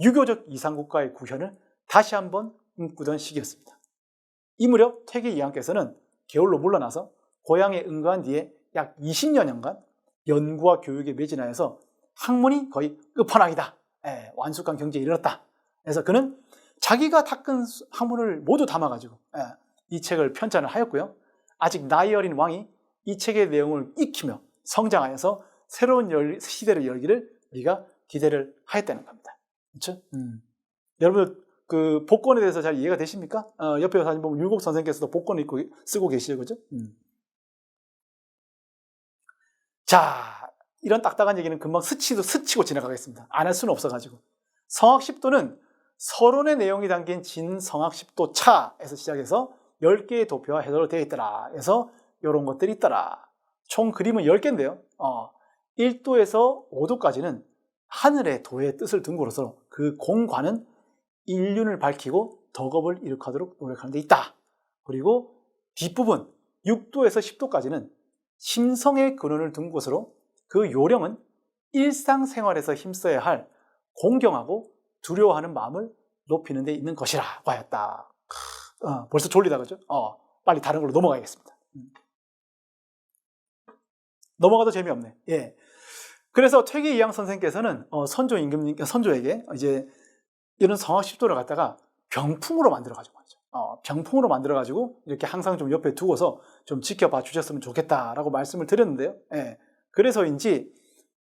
유교적 이상국가의 구현을 다시 한번 꿈꾸던 시기였습니다. 이 무렵 퇴계 이황께서는 게을로 물러나서 고향에 응거한 뒤에 약 20여 년간 연구와 교육에 매진하여서 학문이 거의 끝판왕이다. 완숙한 경지에 이르렀다. 그래서 그는 자기가 닦은 학문을 모두 담아가지고 이 책을 편찬을 하였고요. 아직 나이 어린 왕이 이 책의 내용을 익히며 성장하여서 새로운 시대를 열기를 우리가 기대를 하였다는 겁니다. 그렇죠? 여러분 그 복권에 대해서 잘 이해가 되십니까? 옆에 사진 보면 율곡 선생께서도 복권을 쓰고 계시죠, 그죠? 자, 이런 딱딱한 얘기는 금방 스치고 지나가겠습니다. 안 할 수는 없어가지고. 성악십도는 서론의 내용이 담긴 진성악십도 차에서 시작해서 10개의 도표와 해설로 되어 있더라. 그래서 이런 것들이 있더라. 총 그림은 10개인데요. 1도에서 5도까지는 하늘의 도의 뜻을 둔 거로서 그 공관은 인륜을 밝히고 덕업을 이룩하도록 노력하는 데 있다. 그리고 뒷부분 6도에서 10도까지는 심성의 근원을 둔 곳으로 그 요령은 일상생활에서 힘써야 할 공경하고 두려워하는 마음을 높이는 데 있는 것이라고 하였다. 벌써 졸리다 그죠? 빨리 다른 걸로 넘어가겠습니다. 넘어가도 재미없네. 예. 그래서 퇴계이황 선생께서는 선조에게 이제 이런 성악십도를 갖다가 병풍으로 만들어가지고 말이죠. 병풍으로 만들어가지고 이렇게 항상 좀 옆에 두고서 좀 지켜봐 주셨으면 좋겠다라고 말씀을 드렸는데요. 예. 그래서인지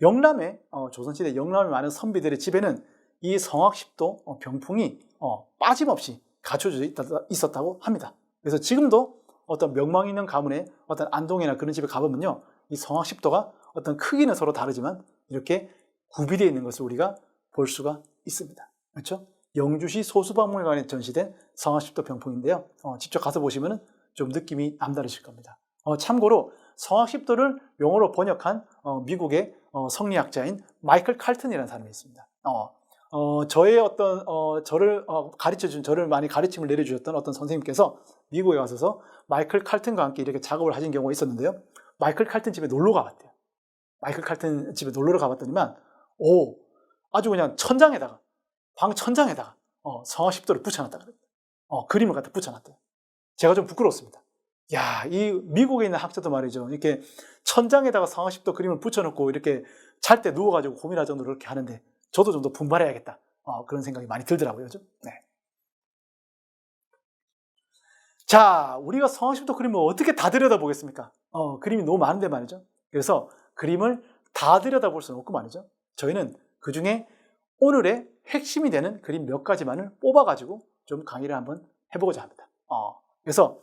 영남에 조선시대 영남에 많은 선비들의 집에는 이 성악십도 병풍이 빠짐없이 갖춰져 있었다고 합니다. 그래서 지금도 어떤 명망 있는 가문의 어떤 안동이나 그런 집에 가보면요, 이 성악십도가 어떤 크기는 서로 다르지만 이렇게 구비되어 있는 것을 우리가 볼 수가 있습니다. 그렇죠? 영주시 소수박물관에 전시된 성악십도 병풍인데요. 직접 가서 보시면 좀 느낌이 남다르실 겁니다. 참고로 성악십도를 영어로 번역한 미국의 성리학자인 마이클 칼튼이라는 사람이 있습니다. 저의 어떤 저를 많이 가르침을 내려주셨던 어떤 선생님께서 미국에 가셔서 마이클 칼튼과 함께 이렇게 작업을 하신 경우가 있었는데요. 마이클 칼튼 집에 놀러 가봤대요. 마이클 칼튼 집에 놀러 가봤더니만 아주 그냥 방 천장에다가 성악십도를 붙여놨다 그래요. 그림을 갖다 붙여놨대요. 제가 좀 부끄러웠습니다. 야, 이 미국에 있는 학자도 말이죠, 이렇게 천장에다가 성악십도 그림을 붙여놓고 이렇게 잘 때 누워가지고 고민할 정도로 그렇게 하는데 저도 좀 더 분발해야겠다. 그런 생각이 많이 들더라고요. 그죠? 네. 자, 우리가 성악십도 그림을 어떻게 다 들여다보겠습니까? 그림이 너무 많은데 말이죠. 그래서 그림을 다 들여다볼 수는 없고 말이죠. 저희는 그 중에 오늘의 핵심이 되는 그림 몇 가지만을 뽑아가지고 좀 강의를 한번 해보고자 합니다. 그래서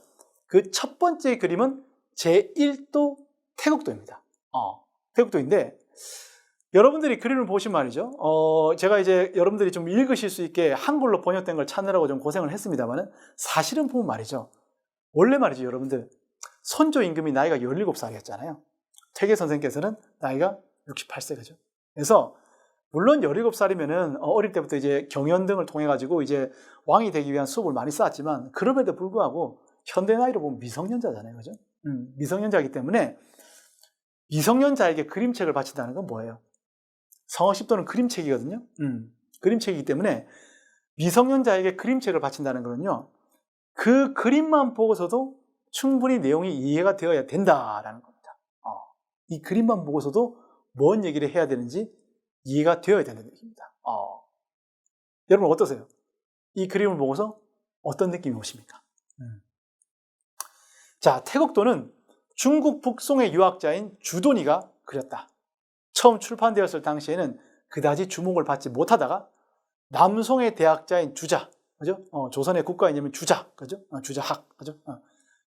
그 첫 번째 그림은 제1도 태국도입니다. 태국도인데 여러분들이 그림을 보신 말이죠. 제가 이제 여러분들이 좀 읽으실 수 있게 한글로 번역된 걸 찾느라고 좀 고생을 했습니다만은 사실은 보면 말이죠. 원래 말이죠, 여러분들. 선조 임금이 나이가 17살이었잖아요. 퇴계 선생께서는 나이가 68세죠. 그래서 물론 17살이면은 어릴 때부터 이제 경연 등을 통해 가지고 이제 왕이 되기 위한 수업을 많이 쌓았지만 그럼에도 불구하고 현대 나이로 보면 미성년자잖아요. 그죠? 미성년자이기 때문에 미성년자에게 그림책을 바친다는 건 뭐예요? 성악십도는 그림책이거든요. 그림책이기 때문에 미성년자에게 그림책을 바친다는 거는요, 그 그림만 보고서도 충분히 내용이 이해가 되어야 된다라는 겁니다. 이 그림만 보고서도 뭔 얘기를 해야 되는지 이해가 되어야 된다는 얘기입니다. 여러분 어떠세요? 이 그림을 보고서 어떤 느낌이 오십니까? 자, 태국도는 중국 북송의 유학자인 주돈이가 그렸다. 처음 출판되었을 당시에는 그다지 주목을 받지 못하다가 남송의 대학자인 주자, 그죠? 조선의 국가 이념인 주자, 그죠? 주자학, 그죠?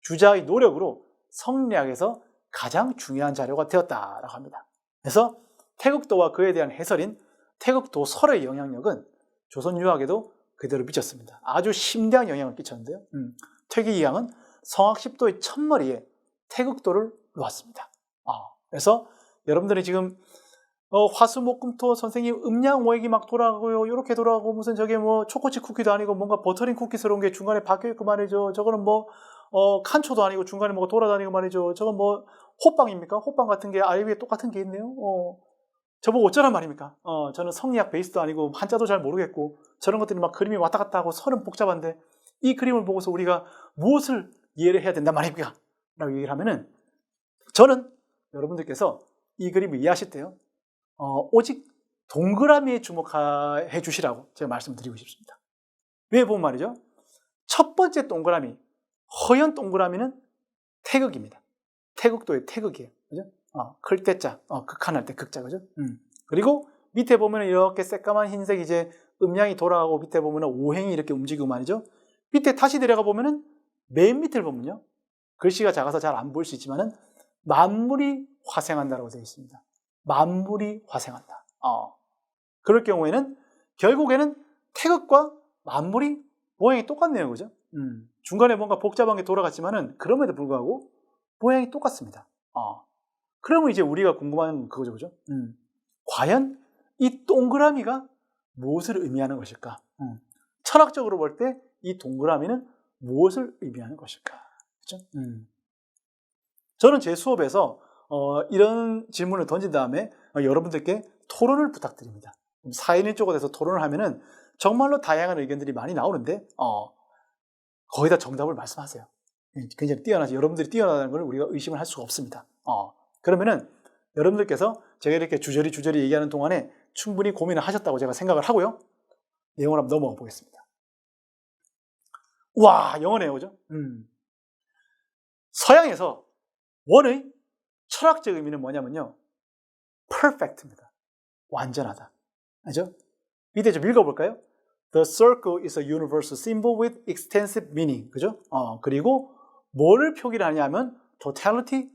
주자의 노력으로 성리학에서 가장 중요한 자료가 되었다라고 합니다. 그래서 태국도와 그에 대한 해설인 태국도설의 영향력은 조선 유학에도 그대로 미쳤습니다. 아주 심대한 영향을 끼쳤는데요. 퇴계이황은 성악십도의 첫머리에 태국도를 놓았습니다. 그래서 여러분들이 지금 화수목금토 선생님 음양 오액이 막 돌아가고요, 이렇게 돌아가고 무슨 저게 뭐 초코칩 쿠키도 아니고 뭔가 버터링 쿠키스러운 게 중간에 박혀있고 말이죠. 저거는 뭐 칸초도 아니고 중간에 뭐가 돌아다니고 말이죠. 저건 뭐 호빵입니까? 호빵 같은 게 아예 위에 똑같은 게 있네요. 저보고 어쩌란 말입니까? 저는 성리학 베이스도 아니고 한자도 잘 모르겠고 저런 것들이 막 그림이 왔다 갔다 하고 설은 복잡한데 이 그림을 보고서 우리가 무엇을 이해를 해야 된단 말입니까? 라고 얘기를 하면은 저는 여러분들께서 이 그림을 이해하실 때요, 오직 동그라미에 주목해 주시라고 제가 말씀드리고 싶습니다. 왜 보면 말이죠, 첫 번째 동그라미, 허연 동그라미는 태극입니다. 태극도의 태극이에요. 그죠? 클 때자, 극한할 때 극자, 그죠? 그리고 밑에 보면 이렇게 새까만 흰색 이제 음양이 돌아가고, 밑에 보면 오행이 이렇게 움직이고 말이죠. 밑에 다시 내려가 보면은 맨 밑을 보면요, 글씨가 작아서 잘 안 보일 수 있지만은 만물이 화생한다라고 되어 있습니다. 만물이 화생한다. 그럴 경우에는 결국에는 태극과 만물이 모양이 똑같네요, 그죠? 중간에 뭔가 복잡한 게 돌아갔지만은 그럼에도 불구하고 모양이 똑같습니다. 그러면 이제 우리가 궁금한 그거죠, 그죠? 과연 이 동그라미가 무엇을 의미하는 것일까? 철학적으로 볼 때 이 동그라미는 무엇을 의미하는 것일까? 그죠? 저는 제 수업에서 이런 질문을 던진 다음에 여러분들께 토론을 부탁드립니다. 4인 1조가 돼서 토론을 하면은 정말로 다양한 의견들이 많이 나오는데 거의 다 정답을 말씀하세요. 굉장히 뛰어나죠. 여러분들이 뛰어나다는 걸 우리가 의심을 할 수가 없습니다. 그러면은 여러분들께서 제가 이렇게 주저리 얘기하는 동안에 충분히 고민을 하셨다고 제가 생각을 하고요, 내용을 한번 넘어가 보겠습니다. 와, 영어네요, 그죠? 서양에서 원의 철학적 의미는 뭐냐면요, perfect입니다. 완전하다. 알죠? 밑에 좀 읽어볼까요? The circle is a universal symbol with extensive meaning. 그죠? 그리고 뭐를 표기를 하냐면 totality,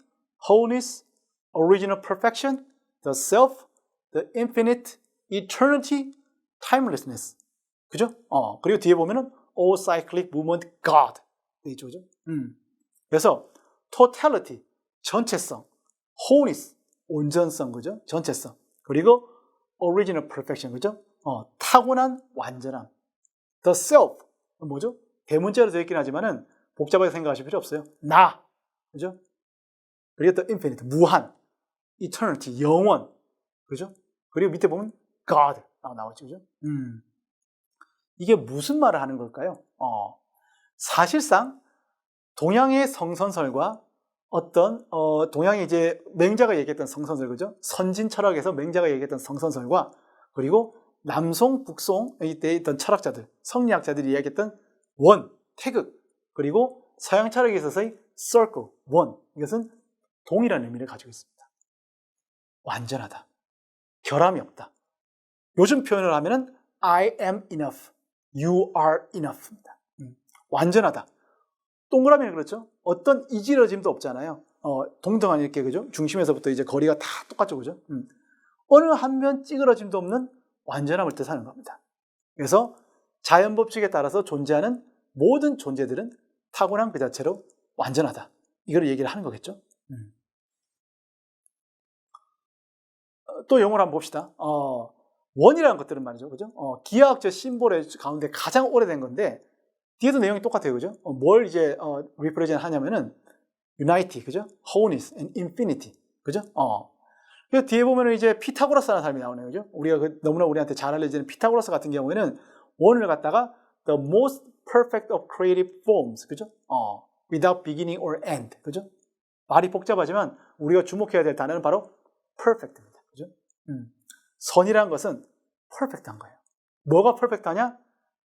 wholeness, original perfection, the self, the infinite, eternity, timelessness. 그죠? 그리고 뒤에 보면은 all cyclic movement God. 돼 있죠, 그죠? 그래서 totality, 전체성, wholeness, 온전성, 그죠? 전체성. 그리고 original perfection, 그죠? 타고난 완전함. The self, 뭐죠? 대문자로 되어 있긴 하지만은 복잡하게 생각하실 필요 없어요. 나, 그죠? 그리고 the infinite, 무한. eternity, 영원, 그죠? 그리고 밑에 보면 God 나오죠, 그죠? 이게 무슨 말을 하는 걸까요? 사실상 동양의 성선설과 어떤 동양의 이제 맹자가 얘기했던 성선설, 그죠? 선진 철학에서 맹자가 얘기했던 성선설과, 그리고 남송, 북송 이때 있던 철학자들, 성리학자들이 이야기했던 원, 태극, 그리고 서양 철학에 있어서의 circle, 원, 이것은 동일한 의미를 가지고 있습니다. 완전하다, 결함이 없다. 요즘 표현을 하면은 I am enough, you are enough입니다. 완전하다. 동그라미는 그렇죠? 어떤 이지러짐도 없잖아요. 동등한 이렇게, 그죠? 중심에서부터 이제 거리가 다 똑같죠, 그죠? 어느 한면 찌그러짐도 없는 완전함을 뜻하는 겁니다. 그래서 자연 법칙에 따라서 존재하는 모든 존재들은 타고난 그 자체로 완전하다. 이걸 얘기를 하는 거겠죠? 또 영어를 한번 봅시다. 원이라는 것들은 말이죠, 그죠? 기하학적 심볼의 가운데 가장 오래된 건데, 뒤에도 내용이 똑같아요, 그죠? 뭘 이제 represent 하냐면은 unity, 그죠? wholeness and infinity, 그죠? 그래서 뒤에 보면은 이제 피타고라스라는 사람이 나오네요, 그죠? 우리가 너무나 우리한테 잘 알려지는 피타고라스 같은 경우에는 원을 갖다가 the most perfect of creative forms, 그죠? without beginning or end, 그죠? 말이 복잡하지만 우리가 주목해야 될 단어는 바로 perfect입니다, 그죠? 선이라는 것은 perfect한 거예요. 뭐가 perfect하냐?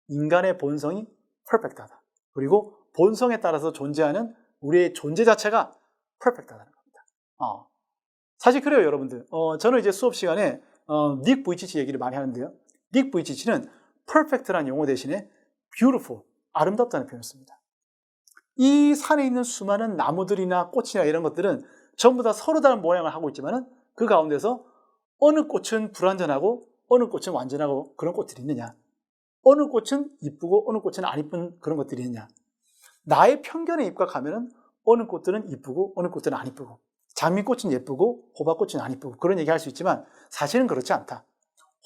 인간의 본성이 perfect하다. 그리고 본성에 따라서 존재하는 우리의 존재 자체가 perfec하다는 겁니다. 사실 그래요, 여러분들. 저는 이제 수업 시간에 닉 부이치치 얘기를 많이 하는데요. 닉 부이치치는 perfect라는 용어 대신에 beautiful, 아름답다는 표현을 씁니다. 이 산에 있는 수많은 나무들이나 꽃이나 이런 것들은 전부 다 서로 다른 모양을 하고 있지만은 그 가운데서 어느 꽃은 불완전하고 어느 꽃은 완전하고 그런 꽃들이 있느냐? 어느 꽃은 이쁘고 어느 꽃은 안 이쁜 그런 것들이 있느냐? 나의 편견에 입각하면은 어느 꽃들은 이쁘고 어느 꽃들은 안 이쁘고, 장미꽃은 예쁘고 호박꽃은 안 이쁘고 그런 얘기 할 수 있지만 사실은 그렇지 않다.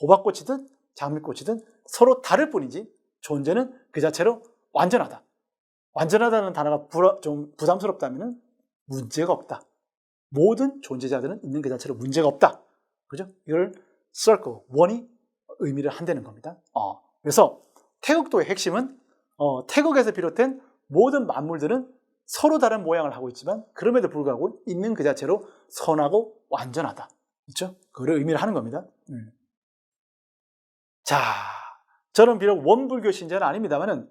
호박꽃이든 장미꽃이든 서로 다를 뿐이지 존재는 그 자체로 완전하다. 완전하다는 단어가 좀 부담스럽다면은 문제가 없다. 모든 존재자들은 있는 그 자체로 문제가 없다. 그죠? 이걸 circle, 원이 의미를 한다는 겁니다. 그래서 태극도의 핵심은 태극에서 비롯된 모든 만물들은 서로 다른 모양을 하고 있지만 그럼에도 불구하고 있는 그 자체로 선하고 완전하다. 그렇죠? 그걸 의미를 하는 겁니다. 자, 저는 비록 원불교 신자는 아닙니다만은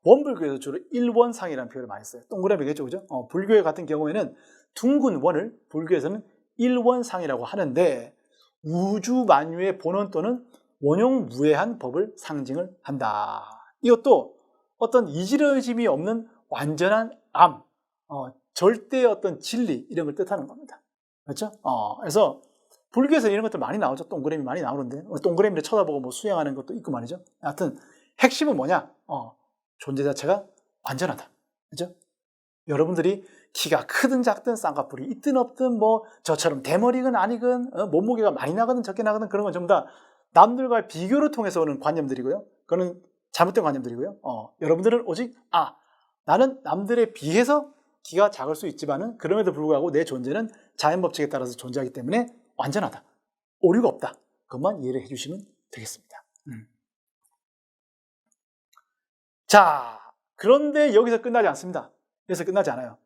원불교에서 주로 일원상이라는 표현을 많이 써요. 동그라미겠죠, 그죠? 불교 같은 경우에는 둥근 원을 불교에서는 일원상이라고 하는데 우주 만유의 본원 또는 원용무해한 법을 상징을 한다. 이것도 어떤 이지러짐이 없는 완전한 암, 절대 어떤 진리 이런 걸 뜻하는 겁니다. 그렇죠? 그래서 불교에서 이런 것들 많이 나오죠. 동그라미 많이 나오는데 동그라미를 쳐다보고 뭐 수행하는 것도 있고 말이죠. 하여튼 핵심은 뭐냐? 존재 자체가 완전하다. 그렇죠? 여러분들이 키가 크든 작든 쌍꺼풀이 있든 없든 뭐 저처럼 대머리건 아니건 몸무게가 많이 나거든 적게 나거든 그런 건 전부 다 남들과의 비교를 통해서 오는 관념들이고요. 그거는 잘못된 관념들이고요. 여러분들은 오직 나는 남들에 비해서 키가 작을 수 있지만은 그럼에도 불구하고 내 존재는 자연 법칙에 따라서 존재하기 때문에 완전하다. 오류가 없다. 그것만 이해를 해주시면 되겠습니다. 자, 그런데 여기서 끝나지 않습니다. 여기서 끝나지 않아요.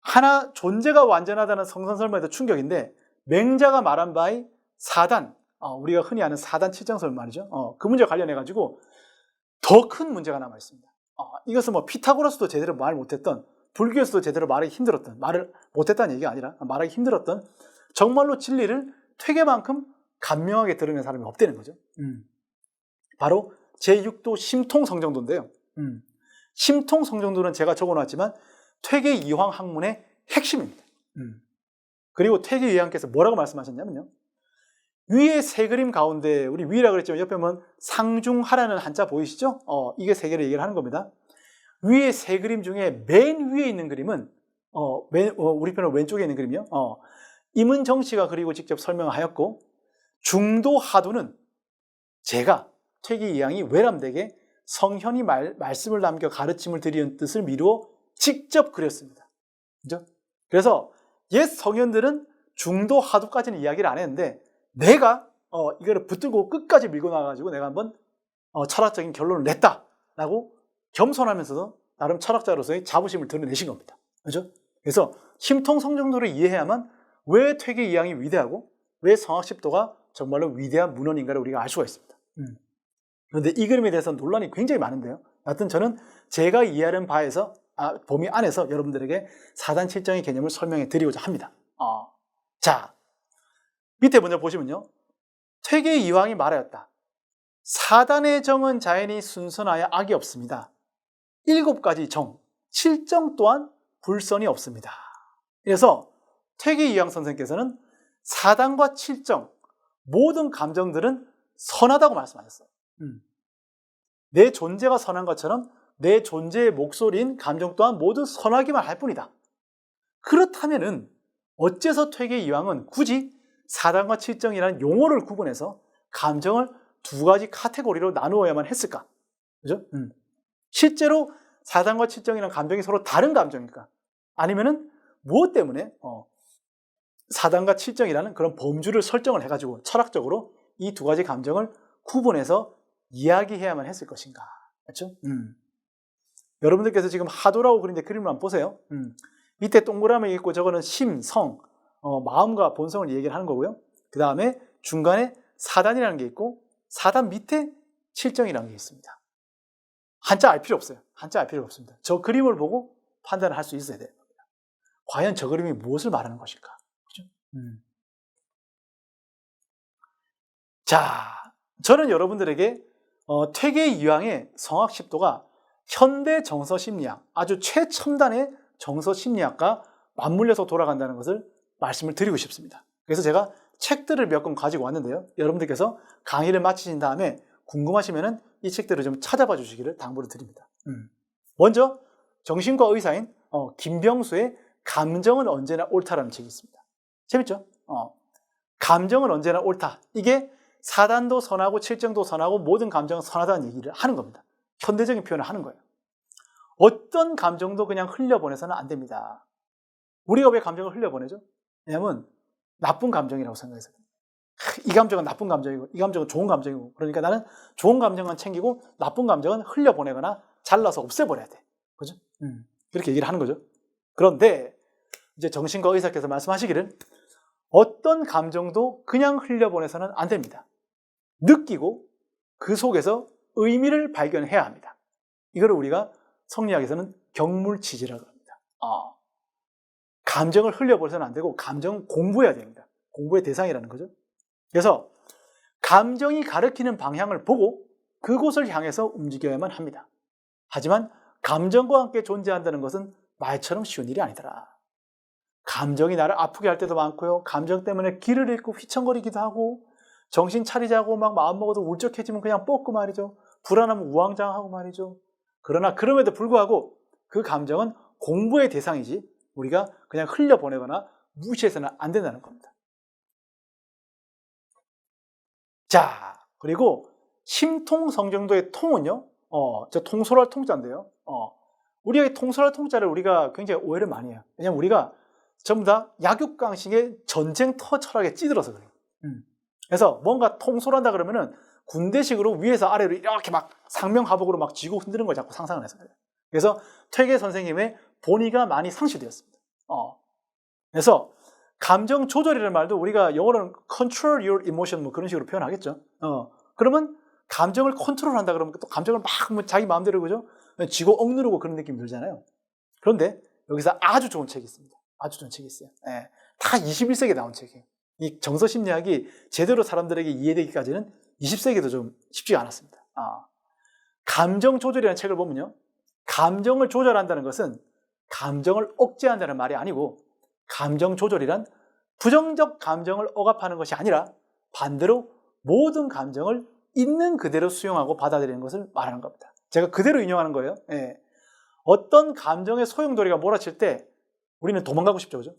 하나 존재가 완전하다는 성선설문에도 충격인데 맹자가 말한 바의 사단, 우리가 흔히 아는 사단 칠정설 말이죠. 그 문제와 관련해가지고 더 큰 문제가 남아 있습니다. 이것은 뭐 피타고라스도 제대로 말 못했던, 불교에서도 제대로 말하기 힘들었던, 말을 못했다는 얘기가 아니라 말하기 힘들었던 정말로 진리를 퇴계만큼 간명하게 드러낸 사람이 없다는 거죠. 바로 제6도 심통성정도인데요. 심통성정도는 제가 적어놨지만 퇴계이황 학문의 핵심입니다. 그리고 퇴계이황께서 뭐라고 말씀하셨냐면요. 위에 세 그림 가운데 우리 위라 그랬지만 옆에 보면 상중하라는 한자 보이시죠? 이게 세 개를 얘기를 하는 겁니다. 위에 세 그림 중에 맨 위에 있는 그림은 우리 편은 왼쪽에 있는 그림이요. 임은정 씨가 그리고 직접 설명하였고 중도 하도는 제가 퇴계이황이 외람되게 성현이 말씀을 남겨 가르침을 드리는 뜻을 미루어 직접 그렸습니다. 그죠? 그래서 옛 성현들은 중도 하도까지는 이야기를 안 했는데 내가 이거를 붙들고 끝까지 밀고 나가가지고 내가 한번 철학적인 결론을 냈다라고 겸손하면서도 나름 철학자로서의 자부심을 드러내신 겁니다. 그죠? 그래서 심통성정도를 이해해야만 왜 퇴계이황이 위대하고 왜 성학십도가 정말로 위대한 문헌인가를 우리가 알 수가 있습니다. 그런데 이 그림에 대해서 논란이 굉장히 많은데요. 하여튼 저는 제가 이해하는 바에서 범위 안에서 여러분들에게 사단 칠정의 개념을 설명해 드리고자 합니다. 자, 밑에 먼저 보시면요. 퇴계이황이 말하였다. 사단의 정은 자연히 순선하여 악이 없습니다. 7가지 정, 7정 또한 불선이 없습니다. 그래서 퇴계이황 선생께서는 사단과 7정, 모든 감정들은 선하다고 말씀하셨어요. 내 존재가 선한 것처럼 내 존재의 목소리인 감정 또한 모두 선하기만 할 뿐이다. 그렇다면은 어째서 퇴계이황은 굳이 사단과 칠정이라는 용어를 구분해서 감정을 2가지 카테고리로 나누어야만 했을까? 그죠? 실제로 사단과 칠정이라는 감정이 서로 다른 감정일까? 아니면은 무엇 때문에 사단과 칠정이라는 그런 범주를 설정을 해가지고 철학적으로 이 2가지 감정을 구분해서 이야기해야만 했을 것인가? 그렇죠? 여러분들께서 지금 하도라고 그린데 그림을 한번 보세요. 밑에 동그라미 있고 저거는 심, 성, 마음과 본성을 얘기를 하는 거고요. 그 다음에 중간에 사단이라는 게 있고 사단 밑에 칠정이라는 게 있습니다. 한자 알 필요 없어요. 한자 알 필요 없습니다. 저 그림을 보고 판단을 할 수 있어야 돼요. 과연 저 그림이 무엇을 말하는 것일까? 그렇죠? 자, 저는 여러분들에게 퇴계이황의 성학십도가 현대 정서심리학, 아주 최첨단의 정서심리학과 맞물려서 돌아간다는 것을 말씀을 드리고 싶습니다. 그래서 제가 책들을 몇 권 가지고 왔는데요. 여러분들께서 강의를 마치신 다음에 궁금하시면 이 책들을 좀 찾아봐 주시기를 당부를 드립니다. 먼저 정신과 의사인 김병수의 감정은 언제나 옳다라는 책이 있습니다. 재밌죠? 감정은 언제나 옳다. 이게 사단도 선하고 칠정도 선하고 모든 감정은 선하다는 얘기를 하는 겁니다. 현대적인 표현을 하는 거예요. 어떤 감정도 그냥 흘려보내서는 안 됩니다. 우리가 왜 감정을 흘려보내죠? 왜냐하면 나쁜 감정이라고 생각해서 이 감정은 나쁜 감정이고 이 감정은 좋은 감정이고 그러니까 나는 좋은 감정만 챙기고 나쁜 감정은 흘려보내거나 잘라서 없애버려야 돼. 그죠? 그렇게 얘기를 하는 거죠. 그런데 이제 정신과 의사께서 말씀하시기를 어떤 감정도 그냥 흘려보내서는 안 됩니다. 느끼고 그 속에서 의미를 발견해야 합니다. 이거를 우리가 성리학에서는 경물치지라고 합니다. 감정을 흘려보내서는 안 되고 감정은 공부해야 됩니다. 공부의 대상이라는 거죠. 그래서 감정이 가리키는 방향을 보고 그곳을 향해서 움직여야만 합니다. 하지만 감정과 함께 존재한다는 것은 말처럼 쉬운 일이 아니더라. 감정이 나를 아프게 할 때도 많고요. 감정 때문에 길을 잃고 휘청거리기도 하고 정신 차리자고 막 마음먹어도 울적해지면 그냥 뻗고 말이죠. 불안하면 우왕좌왕하고 말이죠. 그러나 그럼에도 불구하고 그 감정은 공부의 대상이지 우리가 그냥 흘려보내거나 무시해서는 안 된다는 겁니다. 자, 그리고 심통성 정도의 통은요, 저 통솔할 통자인데요. 우리가 이 통솔할 통자를 우리가 굉장히 오해를 많이 해요. 왜냐면 우리가 전부 다 약육강식의 전쟁터 철학에 찌들어서 그래요. 그래서 뭔가 통솔한다 그러면은 군대식으로 위에서 아래로 이렇게 막 상명하복으로 막 쥐고 흔드는 걸 자꾸 상상을 해서 그래요. 그래서 퇴계 선생님의 본의가 많이 상실되었습니다. 그래서 감정 조절이라는 말도 우리가 영어로는 control your emotion 뭐 그런 식으로 표현하겠죠. 그러면 감정을 컨트롤한다 그러면 또 감정을 막 자기 마음대로 그죠? 쥐고 억누르고 그런 느낌이 들잖아요. 그런데 여기서 아주 좋은 책이 있습니다. 아주 좋은 책이 있어요. 예, 다 21세기에 나온 책이에요. 이 정서심리학이 제대로 사람들에게 이해되기까지는 20세기도 좀 쉽지가 않았습니다. 감정 조절이라는 책을 보면요. 감정을 조절한다는 것은 감정을 억제한다는 말이 아니고 감정 조절이란 부정적 감정을 억압하는 것이 아니라 반대로 모든 감정을 있는 그대로 수용하고 받아들이는 것을 말하는 겁니다. 제가 그대로 인용하는 거예요. 예. 어떤 감정의 소용돌이가 몰아칠 때 우리는 도망가고 싶죠, 그죠?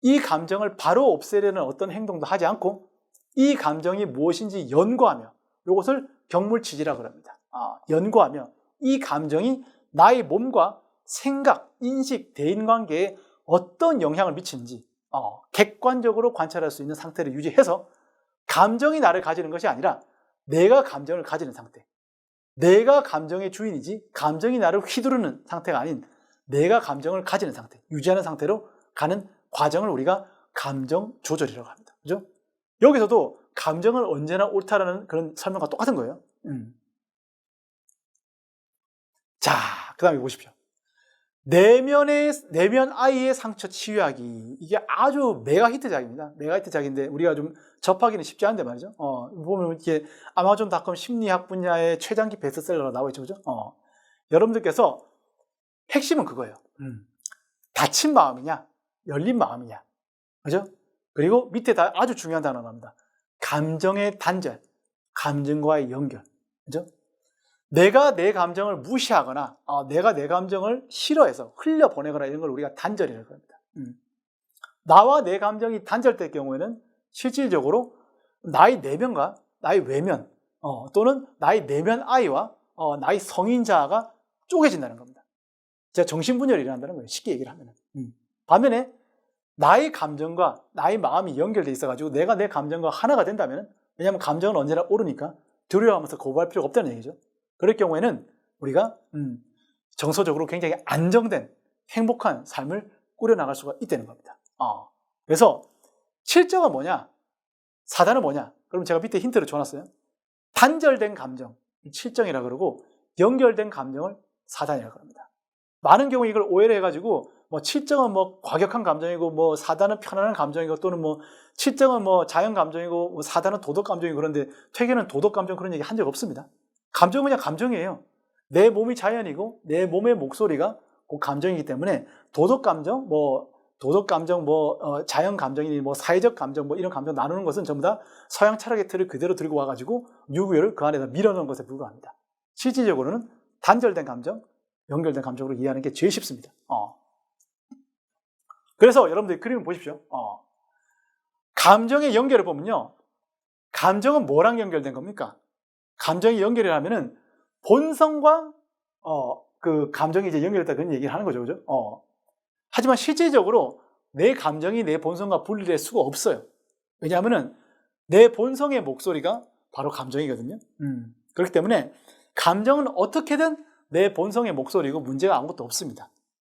이 감정을 바로 없애려는 어떤 행동도 하지 않고 이 감정이 무엇인지 연구하며 이것을 경물치지라고 합니다. 연구하며 이 감정이 나의 몸과 생각, 인식, 대인관계에 어떤 영향을 미치는지 객관적으로 관찰할 수 있는 상태를 유지해서 감정이 나를 가지는 것이 아니라 내가 감정을 가지는 상태, 내가 감정의 주인이지 감정이 나를 휘두르는 상태가 아닌 내가 감정을 가지는 상태, 유지하는 상태로 가는 과정을 우리가 감정 조절이라고 합니다. 그죠? 여기서도 감정은 언제나 옳다라는 그런 설명과 똑같은 거예요. 자, 그 다음에 보십시오. 내면 아이의 상처 치유하기. 이게 아주 메가 히트작입니다. 메가 히트작인데 우리가 좀 접하기는 쉽지 않은데 말이죠. 보면 이렇게 아마존닷컴 심리학 분야의 최장기 베스트셀러가 나와 있죠. 그죠? 여러분들께서 핵심은 그거예요. 닫힌 마음이냐, 열린 마음이냐. 그죠? 그리고 밑에 다 아주 중요한 단어가 나옵니다. 감정의 단절, 감정과의 연결. 그죠? 내가 내 감정을 무시하거나 내가 내 감정을 싫어해서 흘려보내거나 이런 걸 우리가 단절이라고 합니다. 나와 내 감정이 단절될 경우에는 실질적으로 나의 내면과 나의 외면 또는 나의 내면 아이와 나의 성인 자아가 쪼개진다는 겁니다. 제가 정신분열이 일어난다는 거예요. 쉽게 얘기를 하면. 반면에 나의 감정과 나의 마음이 연결돼 있어가지고 내가 내 감정과 하나가 된다면, 왜냐하면 감정은 언제나 오르니까 두려워하면서 거부할 필요가 없다는 얘기죠. 그럴 경우에는 우리가 정서적으로 굉장히 안정된 행복한 삶을 꾸려나갈 수가 있다는 겁니다. 그래서 칠정은 뭐냐? 사단은 뭐냐? 그럼 제가 밑에 힌트를 줘놨어요. 단절된 감정, 칠정이라고 그러고 연결된 감정을 사단이라고 합니다. 많은 경우 이걸 오해를 해가지고 뭐 칠정은 뭐 과격한 감정이고 뭐 사단은 편안한 감정이고 또는 뭐 칠정은 뭐 자연 감정이고 뭐 사단은 도덕 감정이고 그런데 퇴계는 도덕 감정 그런 얘기 한 적 없습니다. 감정은 그냥 감정이에요. 내 몸이 자연이고 내 몸의 목소리가 그 감정이기 때문에 도덕 감정, 자연 감정이니 뭐 사회적 감정 뭐 이런 감정 나누는 것은 전부 다 서양 철학의 틀을 그대로 들고 와가지고 유구열을 그 안에다 밀어넣은 것에 불과합니다. 실질적으로는 단절된 감정, 연결된 감정으로 이해하는 게 제일 쉽습니다. 그래서 여러분들 그림을 보십시오. 감정의 연결을 보면요. 감정은 뭐랑 연결된 겁니까? 감정이 연결을 하면은 본성과 그 감정이 이제 연결됐다 그런 얘기를 하는 거죠. 그죠? 하지만 실질적으로 내 감정이 내 본성과 분리될 수가 없어요. 왜냐하면은 내 본성의 목소리가 바로 감정이거든요. 그렇기 때문에 감정은 어떻게든 내 본성의 목소리고 문제가 아무것도 없습니다.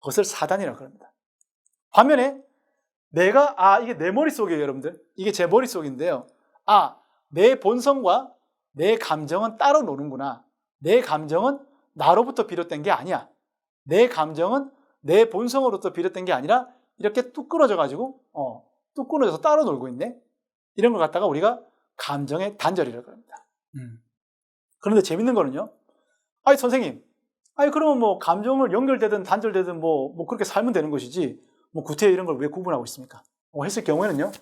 그것을 사단이라고 합니다. 반면에 이게 내 머릿속이에요, 여러분들. 이게 제 머릿속인데요. 내 본성과 내 감정은 따로 노는구나. 내 감정은 나로부터 비롯된 게 아니야. 내 감정은 내 본성으로부터 비롯된 게 아니라 이렇게 뚝 끊어져가지고 뚝 끊어져서 따로 놀고 있네. 이런 걸 갖다가 우리가 감정의 단절이라고 합니다. 그런데 재밌는 거는요. 선생님, 그러면 뭐 감정을 연결되든 단절되든 뭐 그렇게 살면 되는 것이지 뭐 구태 이런 걸 왜 구분하고 있습니까? 했을 경우에는요.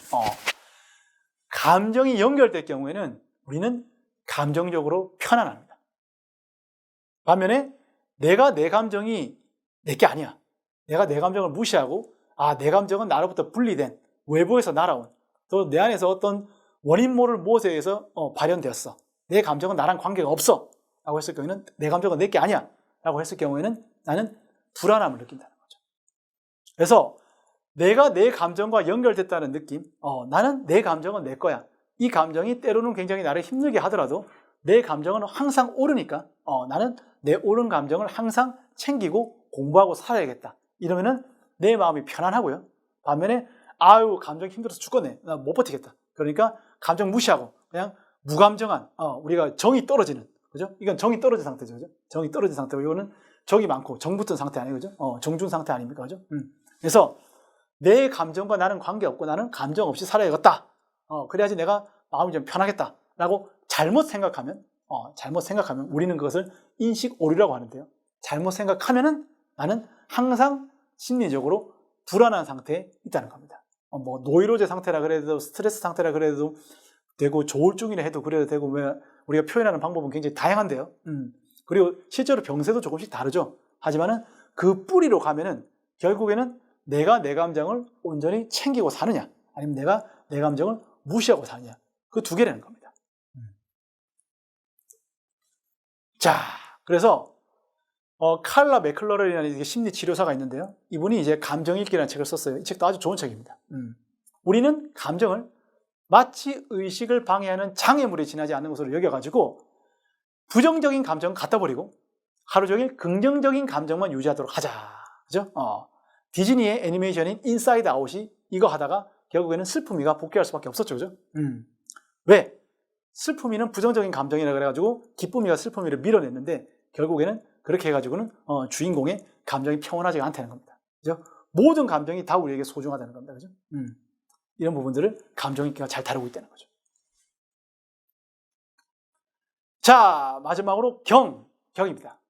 감정이 연결될 경우에는 우리는 감정적으로 편안합니다. 반면에 내가 내 감정이 내게 아니야. 내가 내 감정을 무시하고 내 감정은 나로부터 분리된 외부에서 날아온 또 내 안에서 어떤 원인 모를 무엇에 의해서 발현되었어. 내 감정은 나랑 관계가 없어. 라고 했을 경우에는 내 감정은 내게 아니야. 라고 했을 경우에는 나는 불안함을 느낀다는 거죠. 그래서 내가 내 감정과 연결됐다는 느낌, 나는 내 감정은 내 거야. 이 감정이 때로는 굉장히 나를 힘들게 하더라도 내 감정은 항상 옳으니까 나는 내 옳은 감정을 항상 챙기고 공부하고 살아야겠다. 이러면은 내 마음이 편안하고요. 반면에 감정 힘들어서 죽겠네. 나 못 버티겠다. 그러니까 감정 무시하고 그냥 무감정한 우리가 정이 떨어지는, 그죠? 이건 정이 떨어진 상태죠, 그죠? 정이 떨어진 상태고 이거는 정이 많고 정 붙은 상태 아니에요, 그죠? 정준 상태 아닙니까, 그죠? 그래서 내 감정과 나는 관계없고 나는 감정 없이 살아야겠다. 그래야지 내가 마음이 좀 편하겠다라고 잘못 생각하면 우리는 그것을 인식 오류라고 하는데요. 잘못 생각하면은 나는 항상 심리적으로 불안한 상태에 있다는 겁니다. 뭐 노이로제 상태라 그래도 스트레스 상태라 그래도 되고 조울증이라 해도 그래도 되고 우리가 표현하는 방법은 굉장히 다양한데요. 그리고 실제로 병세도 조금씩 다르죠. 하지만은 그 뿌리로 가면은 결국에는 내가 내 감정을 온전히 챙기고 사느냐 아니면 내가 내 감정을 무시하고 사느냐 그 두 개라는 겁니다. 자, 그래서 칼라 맥클러런이라는 심리 치료사가 있는데요. 이분이 이제 감정읽기라는 책을 썼어요. 이 책도 아주 좋은 책입니다. 우리는 감정을 마치 의식을 방해하는 장애물에 지나지 않는 것으로 여겨가지고 부정적인 감정 갖다 버리고 하루 종일 긍정적인 감정만 유지하도록 하자. 그죠? 디즈니의 애니메이션인 인사이드 아웃이 이거 하다가 결국에는 슬픔이가 복귀할 수밖에 없었죠. 그죠? 왜? 슬픔이는 부정적인 감정이라 그래가지고 기쁨이가 슬픔이를 밀어냈는데 결국에는 그렇게 해가지고는 주인공의 감정이 평온하지가 않다는 겁니다. 그죠? 모든 감정이 다 우리에게 소중하다는 겁니다. 그죠? 이런 부분들을 감정읽기가 잘 다루고 있다는 거죠. 자, 마지막으로 경입니다.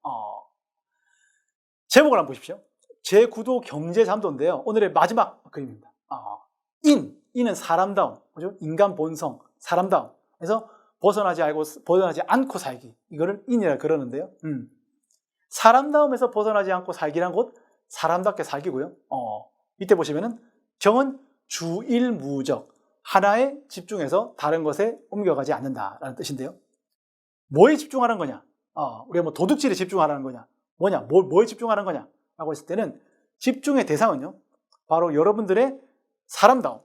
제목을 한번 보십시오. 제9도 경제잠도인데요. 오늘의 마지막 그림입니다. 인은 사람다움, 그죠? 인간 본성, 사람다움. 그래서 벗어나지 않고 살기. 이거를 인이라 그러는데요. 사람다움에서 벗어나지 않고 살기란 곧 사람답게 살기고요. 밑에 보시면은 경은 주일무적, 하나에 집중해서 다른 것에 옮겨가지 않는다라는 뜻인데요. 뭐에 집중하는 거냐? 우리가 뭐 도둑질에 집중하라는 거냐? 뭐에 집중하는 거냐? 라고 했을 때는 집중의 대상은요, 바로 여러분들의 사람다움,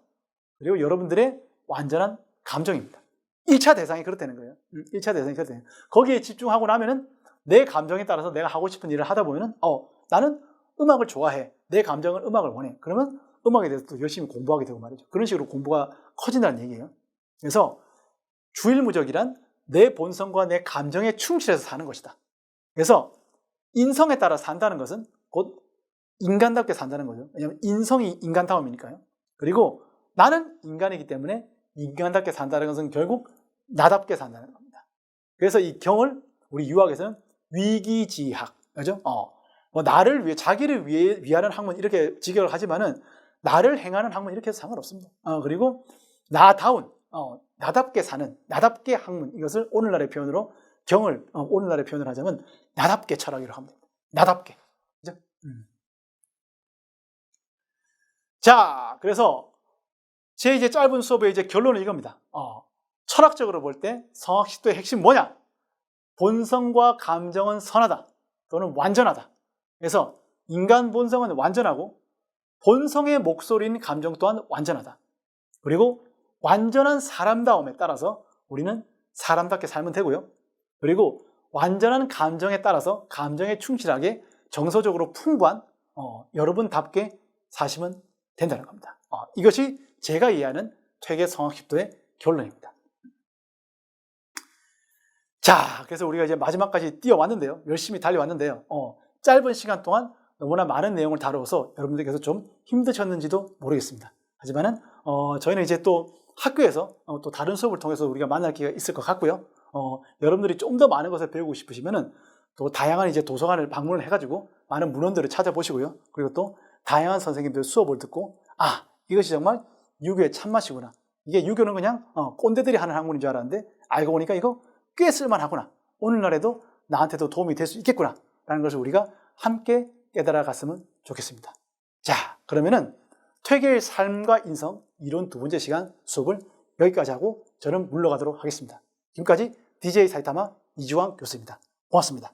그리고 여러분들의 완전한 감정입니다. 1차 대상이 그렇다는 거예요. 1차 대상이 그렇다는 거예요. 거기에 집중하고 나면은 내 감정에 따라서 내가 하고 싶은 일을 하다 보면은, 나는 음악을 좋아해. 내 감정은 음악을 원해. 그러면 음악에 대해서 또 열심히 공부하게 되고 말이죠. 그런 식으로 공부가 커진다는 얘기예요. 그래서 주일무적이란 내 본성과 내 감정에 충실해서 사는 것이다. 그래서 인성에 따라 산다는 것은 곧 인간답게 산다는 거죠. 왜냐하면 인성이 인간다움이니까요. 그리고 나는 인간이기 때문에 인간답게 산다는 것은 결국 나답게 산다는 겁니다. 그래서 이 경을 우리 유학에서는 위기지학, 그죠? 나를 위해, 자기를 위하는 학문 이렇게 직역을 하지만은 나를 행하는 학문 이렇게 해서 상관없습니다. 그리고 나다운, 나답게 사는, 나답게 학문, 이것을 오늘날의 표현으로 경을 오늘날의 표현을 하자면 나답게 철학이라고 합니다. 나답게, 그죠? 자, 그래서 제 이제 짧은 수업의 이제 결론은 이겁니다. 철학적으로 볼 때 성학식도의 핵심 뭐냐? 본성과 감정은 선하다 또는 완전하다. 그래서 인간 본성은 완전하고 본성의 목소리인 감정 또한 완전하다. 그리고 완전한 사람다움에 따라서 우리는 사람답게 살면 되고요. 그리고 완전한 감정에 따라서 감정에 충실하게 정서적으로 풍부한 여러분답게 사시면 된다는 겁니다. 이것이 제가 이해하는 퇴계 성학습도의 결론입니다. 자, 그래서 우리가 이제 마지막까지 뛰어왔는데요. 열심히 달려왔는데요. 짧은 시간 동안 너무나 많은 내용을 다루어서 여러분들께서 좀 힘드셨는지도 모르겠습니다. 하지만은 저희는 이제 또 학교에서 또 다른 수업을 통해서 우리가 만날 기회가 있을 것 같고요. 여러분들이 좀 더 많은 것을 배우고 싶으시면은 또 다양한 이제 도서관을 방문을 해가지고 많은 문헌들을 찾아보시고요. 그리고 또 다양한 선생님들 수업을 듣고 이것이 정말 유교의 참맛이구나. 이게 유교는 그냥 꼰대들이 하는 학문인 줄 알았는데 알고 보니까 이거 꽤 쓸만하구나. 오늘날에도 나한테도 도움이 될 수 있겠구나 라는 것을 우리가 함께 깨달아 갔으면 좋겠습니다. 자, 그러면은 퇴계의 삶과 인성 이론 두 번째 시간 수업을 여기까지 하고 저는 물러가도록 하겠습니다. 지금까지 DJ 사이타마 이주환 교수입니다. 고맙습니다.